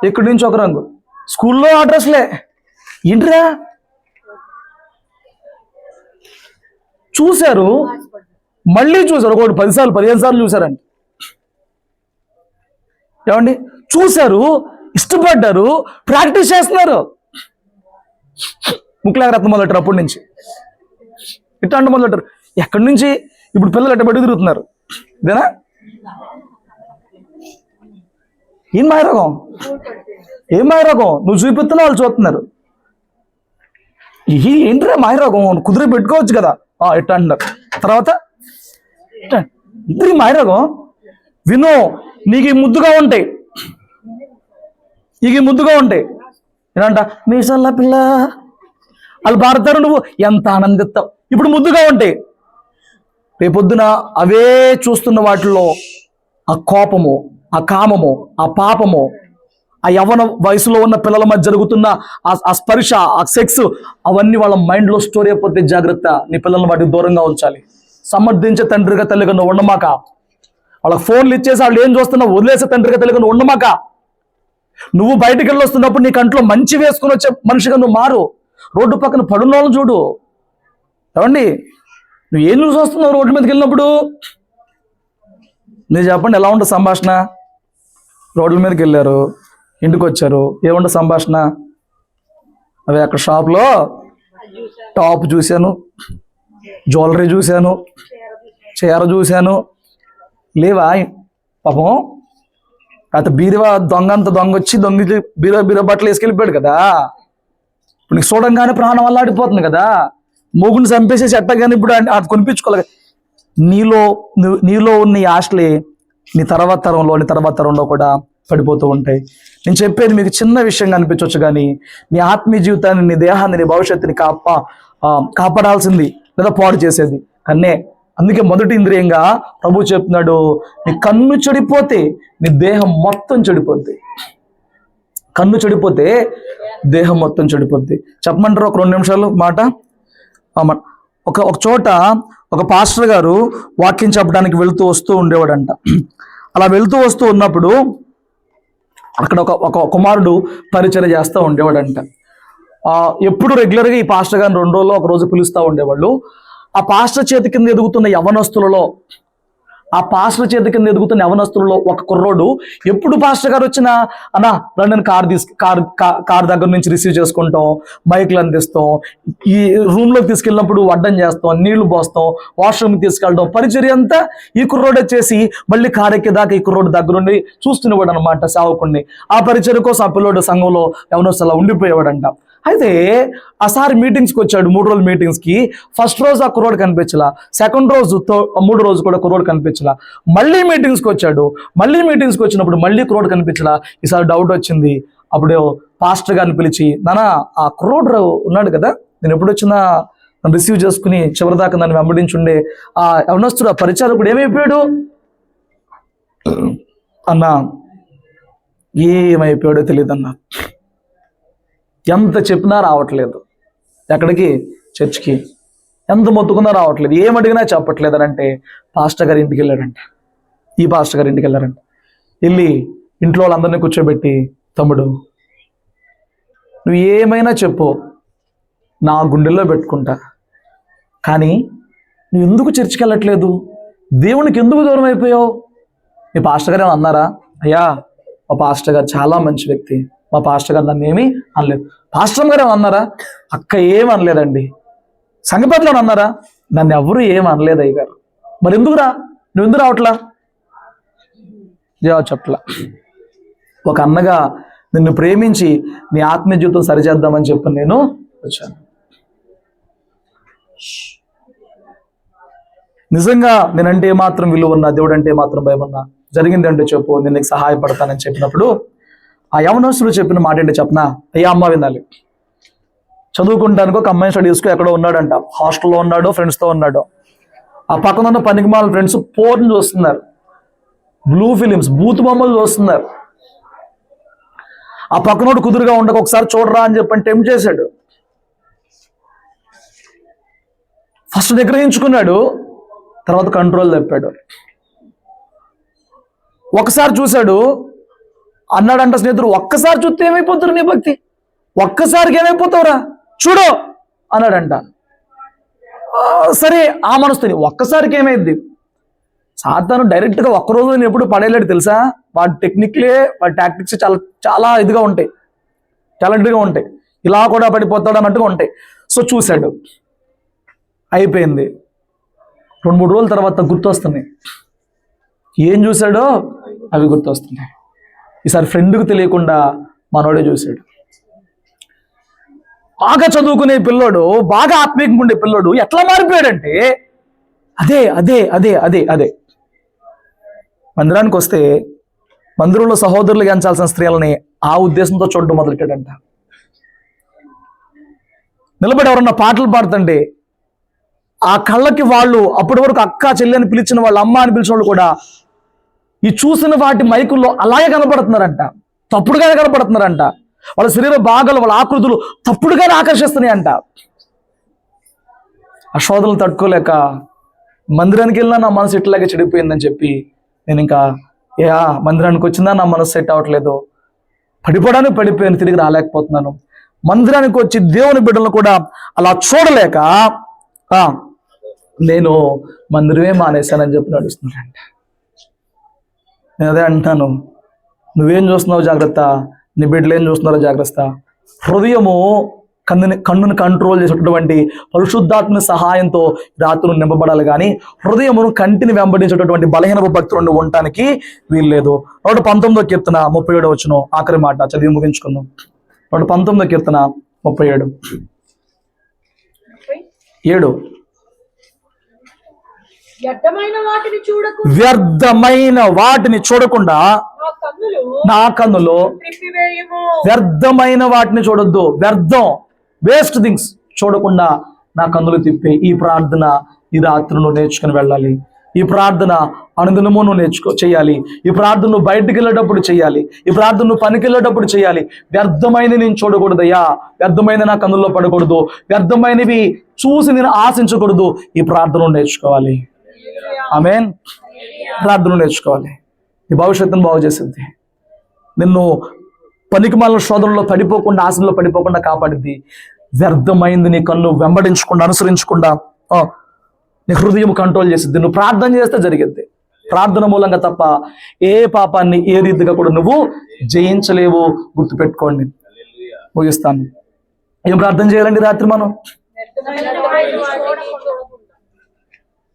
ఎక్కడి నుంచి ఒక రంగు, స్కూల్లో అడ్రస్లే. ఏంట్రా చూశారు, మళ్ళీ చూశారు, ఒకటి 10 సార్లు 15 సార్లు చూశారండి. ఏమండి, చూశారు, ఇష్టపడ్డారు, ప్రాక్టీస్ చేస్తున్నారు. ముక్కులాగా రత్నం మొదలెట్టారు. అప్పటి నుంచి ఇట్లా అంటే మొదలెట్టారు. ఎక్కడి నుంచి ఇప్పుడు పిల్లలు ఎట్ట బయట తిరుగుతున్నారు? ఇదేనా? ఏం మాయరోగం, ఏం మాయరోగం? నువ్వు చూపిస్తున్నా వాళ్ళు చూస్తున్నారు. ఏంట్రా మాయరోగం? కుదిరి పెట్టుకోవచ్చు కదా, ఇట్లా అంటున్నారు. తర్వాత ఇద్దరికి మాయరోగం. విను, నీకు ఈ ముద్దుగా ఉంటాయి, ఇక ముద్దుగా ఉంటాయి. ఏంటంట మీసల్లా పిల్ల వాళ్ళు పాడతారు, నువ్వు ఎంత ఆనందిస్తావు. ఇప్పుడు ముద్దుగా ఉంటాయి, రేపొద్దున అవే చూస్తున్న వాటిల్లో ఆ కోపము, ఆ కామము, ఆ పాపము, ఆ యవ్వన వయసులో ఉన్న పిల్లల మధ్య జరుగుతున్న ఆ స్పర్శ, ఆ సెక్స్, అవన్నీ వాళ్ళ మైండ్లో స్టోర్ అయిపోతే జాగ్రత్త. నీ పిల్లల్ని వాటికి దూరంగా ఉంచాలి. సమర్థించే తండ్రిగా తల్లిగా నువ్వు ఉండమాక. వాళ్ళకి ఫోన్లు ఇచ్చేసి వాళ్ళు ఏం చూస్తున్నావు వదిలేసే తండ్రిగా తల్లిగా నువ్వు ఉండమాక. నువ్వు బయటికి వెళ్ళి వస్తున్నప్పుడు నీ కంట్లో మంచి వేసుకుని వచ్చే మనిషిగా నువ్వు మారు. రోడ్డు పక్కన పడున్న వాళ్ళని చూడు. ఏమండి, నువ్వు ఏం చూసి వస్తున్నావు రోడ్డు మీదకి వెళ్ళినప్పుడు? నేను చెప్పండి, ఎలా ఉంటుంది సంభాషణ? రోడ్ల మీదకి వెళ్ళారు, ఇంటికి వచ్చారు, ఏముంటుంది సంభాషణ? అవి అక్కడ షాప్లో టాప్ చూశాను, జ్యువెలరీ చూశాను, చీర చూశాను. లేవా పాపం? అత బీరువా దొంగ వచ్చి దొంగకి బీర బట్టలు వేసుకెళ్ళిపోయాడు కదా. ఇప్పుడు నీకు చూడంగానే ప్రాణం అల్లాడిపోతుంది కదా. మూగుని చంపేసేసి ఎట్టగానే ఇప్పుడు అది కొనిపించుకోవాలి. నీలో ఉన్న ఈ ఆశలే నీ తర్వాత తరంలో కూడా పడిపోతూ ఉంటాయి. నేను చెప్పేది మీకు చిన్న విషయంగా అనిపించవచ్చు, కానీ నీ ఆత్మీయ జీవితాన్ని, నీ దేహాన్ని, నీ భవిష్యత్తుని కాపాడాల్సింది లేదా పాడు చేసేది కన్నే. అందుకే మొదటి ఇంద్రియంగా ప్రభు చెప్తున్నాడు, నీ కన్ను చెడిపోతే నీ దేహం మొత్తం చెడిపోద్ది. కన్ను చెడిపోతే దేహం మొత్తం చెడిపోద్ది. చెప్పమంటారు ఒక 2 నిమిషాలు మాట? ఒక చోట ఒక పాస్టర్ గారు వాక్యం చెప్పడానికి వస్తూ ఉండేవాడంట. అలా వస్తూ ఉన్నప్పుడు అక్కడ ఒక కుమారుడు పరిచర్య చేస్తూ ఉండేవాడంట. ఎప్పుడు రెగ్యులర్గా ఈ పాస్టర్ గారిని 2 రోజుల్లో ఒక రోజు పిలుస్తూ ఉండేవాళ్ళు. ఆ పాస్టర్ చేతి కింద ఎదుగుతున్న యవనస్తులలో ఒక కుర్రోడు ఎప్పుడు పాస్టర్ గారు వచ్చినా, అన్నా రండి కార్ దగ్గర నుంచి రిసీవ్ చేసుకుంటాం, మైక్లు అందిస్తాం, ఈ రూమ్లోకి తీసుకెళ్ళినప్పుడు వడ్డం చేస్తాం, నీళ్లు పోస్తాం, వాష్రూమ్కి తీసుకెళ్ళడం, పరిచర్య అంతా ఈ కుర్రోడే చేసి మళ్ళీ కార్ ఎక్కేదాకా ఈ కుర్రోడు దగ్గరుండి చూస్తున్నవాడు అనమాట సేవకుడిని. ఆ పరిచర్య కోసం ఆ పిల్లోడు సంఘంలో యవనస్తులా ఉండిపోయేవాడంట. అయితే ఆసారి మీటింగ్స్కి వచ్చాడు, 3 రోజుల మీటింగ్స్కి. ఫస్ట్ రోజు ఆ కుర్రోడు కనిపించలా, సెకండ్ రోజు 3 రోజు కూడా కుర్రోడు కనిపించలా. మళ్ళీ మీటింగ్స్కి వచ్చాడు, మళ్ళీ మీటింగ్స్కి వచ్చినప్పుడు మళ్ళీ కుర్రోడు కనిపించలా. ఈసారి డౌట్ వచ్చింది. అప్పుడు పాస్టర్ గారిని పిలిచి, నానా ఆ కుర్రోడు ఉన్నాడు కదా, నేను ఎప్పుడు వచ్చినా రిసీవ్ చేసుకుని చివరిదాకా నన్ను వెంబడించుండే ఆ యవనస్తుడు, ఆ పరిచారకుడు ఏమైపోయాడు అన్నా? ఏమైపోయాడో తెలియదన్నా. ఎంత చెప్పినా రావట్లేదు. ఎక్కడికి? చర్చ్కి. ఎంత మొత్తుకున్నా రావట్లేదు. ఏమడిగినా చెప్పట్లేదు అని అంటే పాస్టర్ గారి ఇంటికి వెళ్ళాడంట. ఈ పాస్టర్ గారి ఇంటికి వెళ్ళారంట. వెళ్ళి ఇంట్లో వాళ్ళందరినీ కూర్చోబెట్టి, తమ్ముడు నువ్వు ఏమైనా చెప్పు, నా గుండెల్లో పెట్టుకుంటా, కానీ నువ్వు ఎందుకు చర్చికి వెళ్ళట్లేదు? దేవునికి ఎందుకు దూరం అయిపోయావు? మీ పాస్టర్ గారు ఏమన్నా అన్నారా? అయ్యా, మా పాస్టర్ గారు చాలా మంచి వ్యక్తి, మా పాస్టర్ గారు నన్ను ఏమీ అనలేదు. పాస్టర్ గారు ఏమన్నా అన్నారా? అక్క ఏం అనలేదండి. సంగపతిలో అన్నారా? నన్ను ఎవరు ఏం అనలేదు అయ్యగారు. మరి ఎందుకురా, నువ్వు ఎందుకు రావట్లా? జవాబు చెప్పట్లా. ఒక అన్నగా నిన్ను ప్రేమించి నీ ఆత్మీయ జీవితం సరిచేద్దామని చెప్పి నేను వచ్చాను. నిజంగా నేనంటే మాత్రం విలువ ఉన్నా, దేవుడు అంటే మాత్రం భయం ఉన్నా, జరిగింది అంటే చెప్పు, నేను నీకు సహాయపడతానని చెప్పినప్పుడు ఆ యవనస్తుడు చెప్పిన మాట ఏంటి చెప్పనా? అయ్యా అమ్మ వినాలి. చదువుకుంటానికి ఒక అమ్మాయి స్టడీస్కు ఎక్కడో ఉన్నాడంట, హాస్టల్లో ఉన్నాడో ఫ్రెండ్స్తో ఉన్నాడో. ఆ పక్కన ఉన్న పనికిమాల ఫ్రెండ్స్ పోర్న్ చూస్తున్నారు, బ్లూ ఫిలిమ్స్, బూత్ బొమ్మలు చూస్తున్నారు. ఆ పక్కనోడు కుదురుగా ఉండక ఒకసారి చూడరా అని చెప్పని టెంప్ట్ చేశాడు. ఫస్ట్ నిగ్రహించుకున్నాడు, తర్వాత కంట్రోల్ తప్పాడు. ఒకసారి చూశాడు, అన్నాడంట స్నేహితుడు, ఒక్కసారి చూస్తే ఏమైపోతారు నీ భక్తి, ఒక్కసారికి ఏమైపోతావురా చూడు అన్నాడంట. సరే ఆ మనసుని ఒక్కసారికి ఏమైంది? సాతాను డైరెక్ట్గా ఒక్కరోజు నేను ఎప్పుడు పడేయలేడు తెలుసా. వాడి టెక్నిక్లే, వాడి టాక్టిక్స్ చాలా చాలా ఇదిగా ఉంటాయి, టాలెంట్గా ఉంటాయి. ఇలా కూడా పడిపోతాడు అన్నట్టుగా ఉంటాయి. సో చూశాడు, అయిపోయింది. 2-3 రోజుల తర్వాత గుర్తొస్తున్నాయి. ఏం చూశాడో అవి గుర్తొస్తున్నాయి. ఈసారి ఫ్రెండ్కి తెలియకుండా మనోడే చూశాడు. బాగా చదువుకునే పిల్లోడు, బాగా ఆత్మీయంగా ఉండే పిల్లోడు ఎట్లా మారిపోయాడంటే అదే అదే అదే అదే అదే మందిరానికి వస్తే మందిరంలో సహోదరులు ఎంచాల్సిన స్త్రీలని ఆ ఉద్దేశంతో చూడడం మొదలెట్టాడంట. నిలబడి ఎవరన్నా పాటలు పాడుతుంటే ఆ కళ్ళకి వాళ్ళు అప్పటి వరకు అక్క చెల్లి అని పిలిచిన వాళ్ళు, అమ్మ అని పిలిచిన వాళ్ళు కూడా ఈ చూసిన వాటి మైకుల్లో అలాగే కనపడుతున్నారంట, తప్పుడుగానే కనపడుతున్నారంట. వాళ్ళ శరీర భాగాలు, వాళ్ళ ఆకృతులు తప్పుడుగానే ఆకర్షిస్తున్నాయంట. ఆ శోధనలు తట్టుకోలేక మందిరానికి వెళ్ళినా నా మనసు ఇట్లాగే చెడిపోయిందని చెప్పి నేను ఇంకా మందిరానికి వచ్చిందా నా మనసు సెట్ అవ్వట్లేదు, పడిపోవడానికి పడిపోయాను, తిరిగి రాలేకపోతున్నాను. మందిరానికి వచ్చి దేవుని బిడ్డలను కూడా అలా చూడలేక నేను మందిరమే మానేశానని చెప్పి నడుస్తున్నానంట. నేను అదే అంటున్నాను, నువ్వేం చూస్తున్నావు జాగ్రత్త, నీ బిడ్డలు ఏం చూస్తున్నారో జాగ్రత్త. హృదయము కన్నుని కంట్రోల్ చేసేటటువంటి పరిశుద్ధాత్మ సహాయంతో రాత్రులు నింపబడాలి, కానీ హృదయమును కంటిని వెంబడించేటటువంటి బలహీన భక్తులు ఉండటానికి వీల్లేదు. 119వ కీర్తన 37వ వచనం ఆఖరి మాట చదివి ముగించుకుందాం. 119వ కీర్తన 37:7 వ్యర్థమైన వాటిని చూడకుండా నా కన్నులు వ్యర్థమైన వాటిని చూడొద్దు, వ్యర్థం, వేస్ట్ థింగ్స్ చూడకుండా నా కన్నులు తిప్పి ఈ ప్రార్థన ఈ రాత్రి నువ్వు నేర్చుకుని వెళ్ళాలి. ఈ ప్రార్థన అనుదినము నువ్వు చేయాలి. ఈ ప్రార్థన నువ్వు బయటికి వెళ్ళేటప్పుడు చేయాలి. ఈ ప్రార్థన నువ్వు పనికి వెళ్ళేటప్పుడు చేయాలి. వ్యర్థమైనవి నేను చూడకూడదయ్యా, వ్యర్థమైన నా కన్నుల్లో పడకూడదు, వ్యర్థమైనవి చూసి నేను ఆశించకూడదు. ఈ ప్రార్థన నేర్చుకోవాలి. ఆమేన్. ప్రార్థన నేర్చుకోవాలి. ఈ భవిష్యత్తును బాగు చేసింది, నిన్ను పనికిమాలిన శోధనలో పడిపోకుండా, ఆశలో పడిపోకుండా కాపాడింది. వ్యర్థమైంది నీ కన్ను వెంబడించకుండా, అనుసరించకుండా నీ హృదయం కంట్రోల్ చేసిద్ది. నువ్వు ప్రార్థన చేస్తే జరిగిద్ది. ప్రార్థన మూలంగా తప్ప ఏ పాపాన్ని ఏ రీతిగా కూడా నువ్వు జయించలేవు. గుర్తుపెట్టుకోండి. ముగిస్తాను. ఏం ప్రార్థన చేయాలండి రాత్రి మనం?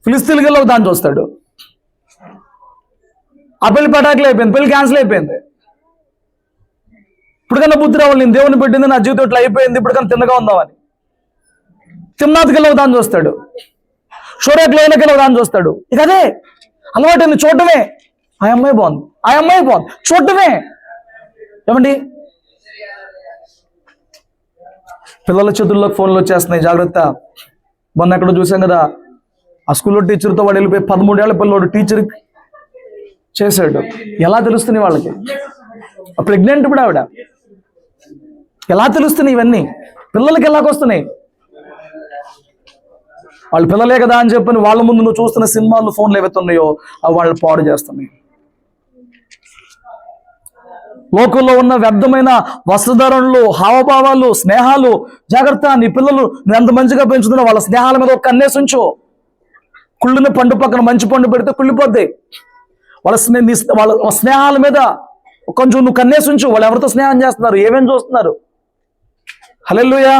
ఫిలిస్తీన్కి వెళ్ళి దాన్ని చూస్తాడు, ఆ పెళ్లి పటాకులు అయిపోయింది, పెళ్లి క్యాన్సిల్ అయిపోయింది. ఇప్పటికన్నా బుద్ధి రావాలి, నేను దేవుని పెట్టింది, నా జీవితం ఇట్లా అయిపోయింది, ఇప్పటికన్నా తిన్నగా ఉందామని. తిమ్నాథ్కి వెళ్ళి దాన్ని చూస్తాడు, షోరేక్లోకి వెళ్ళి దాన్ని చూస్తాడు. ఇక అదే అలవాటు, చూడటమే. ఆ అమ్మాయి బాగుంది, ఆ అమ్మాయి బాగుంది, చూడటమే. ఏమండి, పిల్లల చేతుల్లోకి ఫోన్లు వచ్చేస్తున్నాయి, జాగ్రత్త. మొన్న ఎక్కడో చూసాం కదా, ఆ స్కూల్లో టీచర్తో వాడు వెళ్ళిపోయి 13 ఏళ్ల పిల్లవాడు టీచర్ చేశాడు. ఎలా తెలుస్తున్నాయి వాళ్ళకి? ప్రెగ్నెంట్ కూడా ఆవిడ. ఎలా తెలుస్తున్నాయి ఇవన్నీ? పిల్లలకి ఎలాగొస్తున్నాయి? వాళ్ళు పిల్లలే కదా అని చెప్పని వాళ్ళ ముందు నువ్వు చూస్తున్న సినిమాలు, ఫోన్లు ఏవైతున్నాయో అవి వాళ్ళు పాడు చేస్తున్నాయి. లోకంలో ఉన్న వ్యర్థమైన వస్త్రధారణలు, హావభావాలు, స్నేహాలు జాగ్రత్త. నీ పిల్లలు నువ్వు ఎంత మంచిగా పెంచుతున్నా వాళ్ళ స్నేహాల మీద ఒక కన్నేసి ఉంచు. కుళ్ళిన పండు పక్కన మంచి పండు పెడితే కుళ్ళిపోద్ది. వాళ్ళ స్నేహాల మీద కొంచెం నువ్వు కన్నేసి ఉంచు. వాళ్ళు ఎవరితో స్నేహం చేస్తున్నారు, ఏమేమి చూస్తున్నారు. హల్లెలూయా.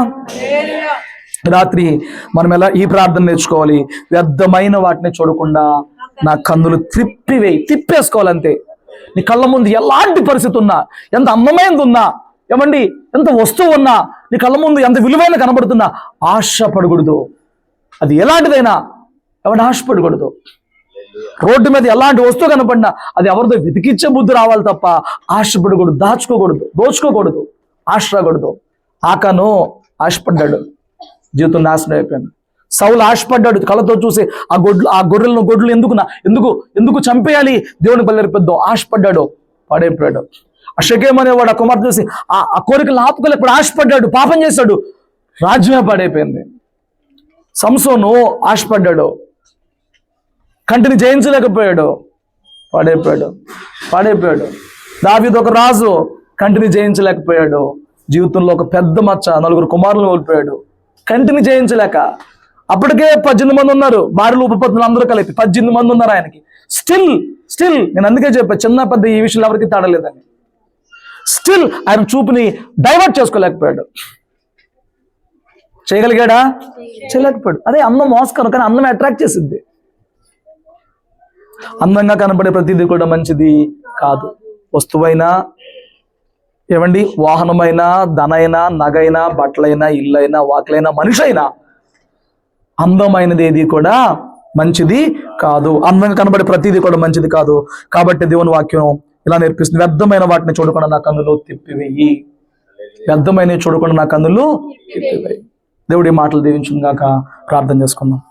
రాత్రి మనం ఎలా ఈ ప్రార్థన నేర్చుకోవాలి? వ్యర్థమైన వాటిని చూడకుండా నా కన్నులు తిప్పేసుకోవాలంతే. నీ కళ్ళ ముందు ఎలాంటి పరిస్థితి ఉన్నా, ఎంత అందమైనది ఉన్నా, ఏమండి ఎంత వస్తువు ఉన్నా, నీ కళ్ళ ముందు ఎంత విలువైన కనబడుతున్నా ఆశపడకూడదు. అది ఎలాంటిదైనా ఎవరిని ఆశపడకూడదు. రోడ్డు మీద ఎలాంటి వస్తువు కనపడినా అది ఎవరిదో వెతికిచ్చే బుద్ధి రావాలి తప్ప ఆశపడకూడదు, దోచుకోకూడదు, ఆశ రాకూడదు. ఆకాను ఆశపడ్డాడు, జీవితం నాశనం అయిపోయింది. సౌలు ఆశపడ్డాడు, కళ్ళతో చూసి ఆ గొర్రెలను ఎందుకు చంపేయాలి, దేవుని బలిర్పిద్దాం ఆశపడ్డాడు, పాడైపోయాడు. ఆ షకేం అనేవాడు ఆ కుమార్తె చూసి ఆ కోరికలు ఆపుకోలేకపోయాడు, ఆశపడ్డాడు, పాపం చేశాడు, రాజ్యమే పాడైపోయింది. సంసోను ఆశపడ్డాడు, కంటిని జయించలేకపోయాడు, పాడైపోయాడు. దావీదు ఒక రాజు, కంటిని జయించలేకపోయాడు, జీవితంలో ఒక పెద్ద మచ్చ, 4 కుమారులు కోల్పోయాడు, కంటిని జయించలేక. అప్పటికే 18 మంది ఉన్నారు, భార్యలు ఉపపత్నులు అందరూ కలిపి 18 మంది ఉన్నారు ఆయనకి. స్టిల్ నేను అందుకే చెప్పా, చిన్న పెద్ద ఈ విషయంలో ఎవరికి తాడలేదని. స్టిల్ ఆయన చూపుని డైవర్ట్ చేసుకోలేకపోయాడు. చేయగలిగాడా? చేయలేకపోయాడు. అదే అందం మోసకరం, కానీ అందం అట్రాక్ట్ చేసింది. అందంగా కనపడే ప్రతిదీ కూడా మంచిది కాదు. వస్తువైనా, ఏమండి, వాహనమైనా, ధనైనా, నగైనా, బట్టలైనా, ఇల్లైనా, వాకిలైనా, మనిషి అయినా, అందమైనది ఏది కూడా మంచిది కాదు. అందంగా కనబడే ప్రతిదీ కూడా మంచిది కాదు. కాబట్టి దేవుని వాక్యం ఇలా నేర్పిస్తుంది, వ్యర్థమైన వాటిని చూడకుండా నా కన్నులు తిప్పివేయి. వ్యర్థమైనవి చూడకుండా నా కన్నులు తిప్పివేయి. దేవుడి మాటలు దీవించుగాక. ప్రార్థన చేసుకుందాం.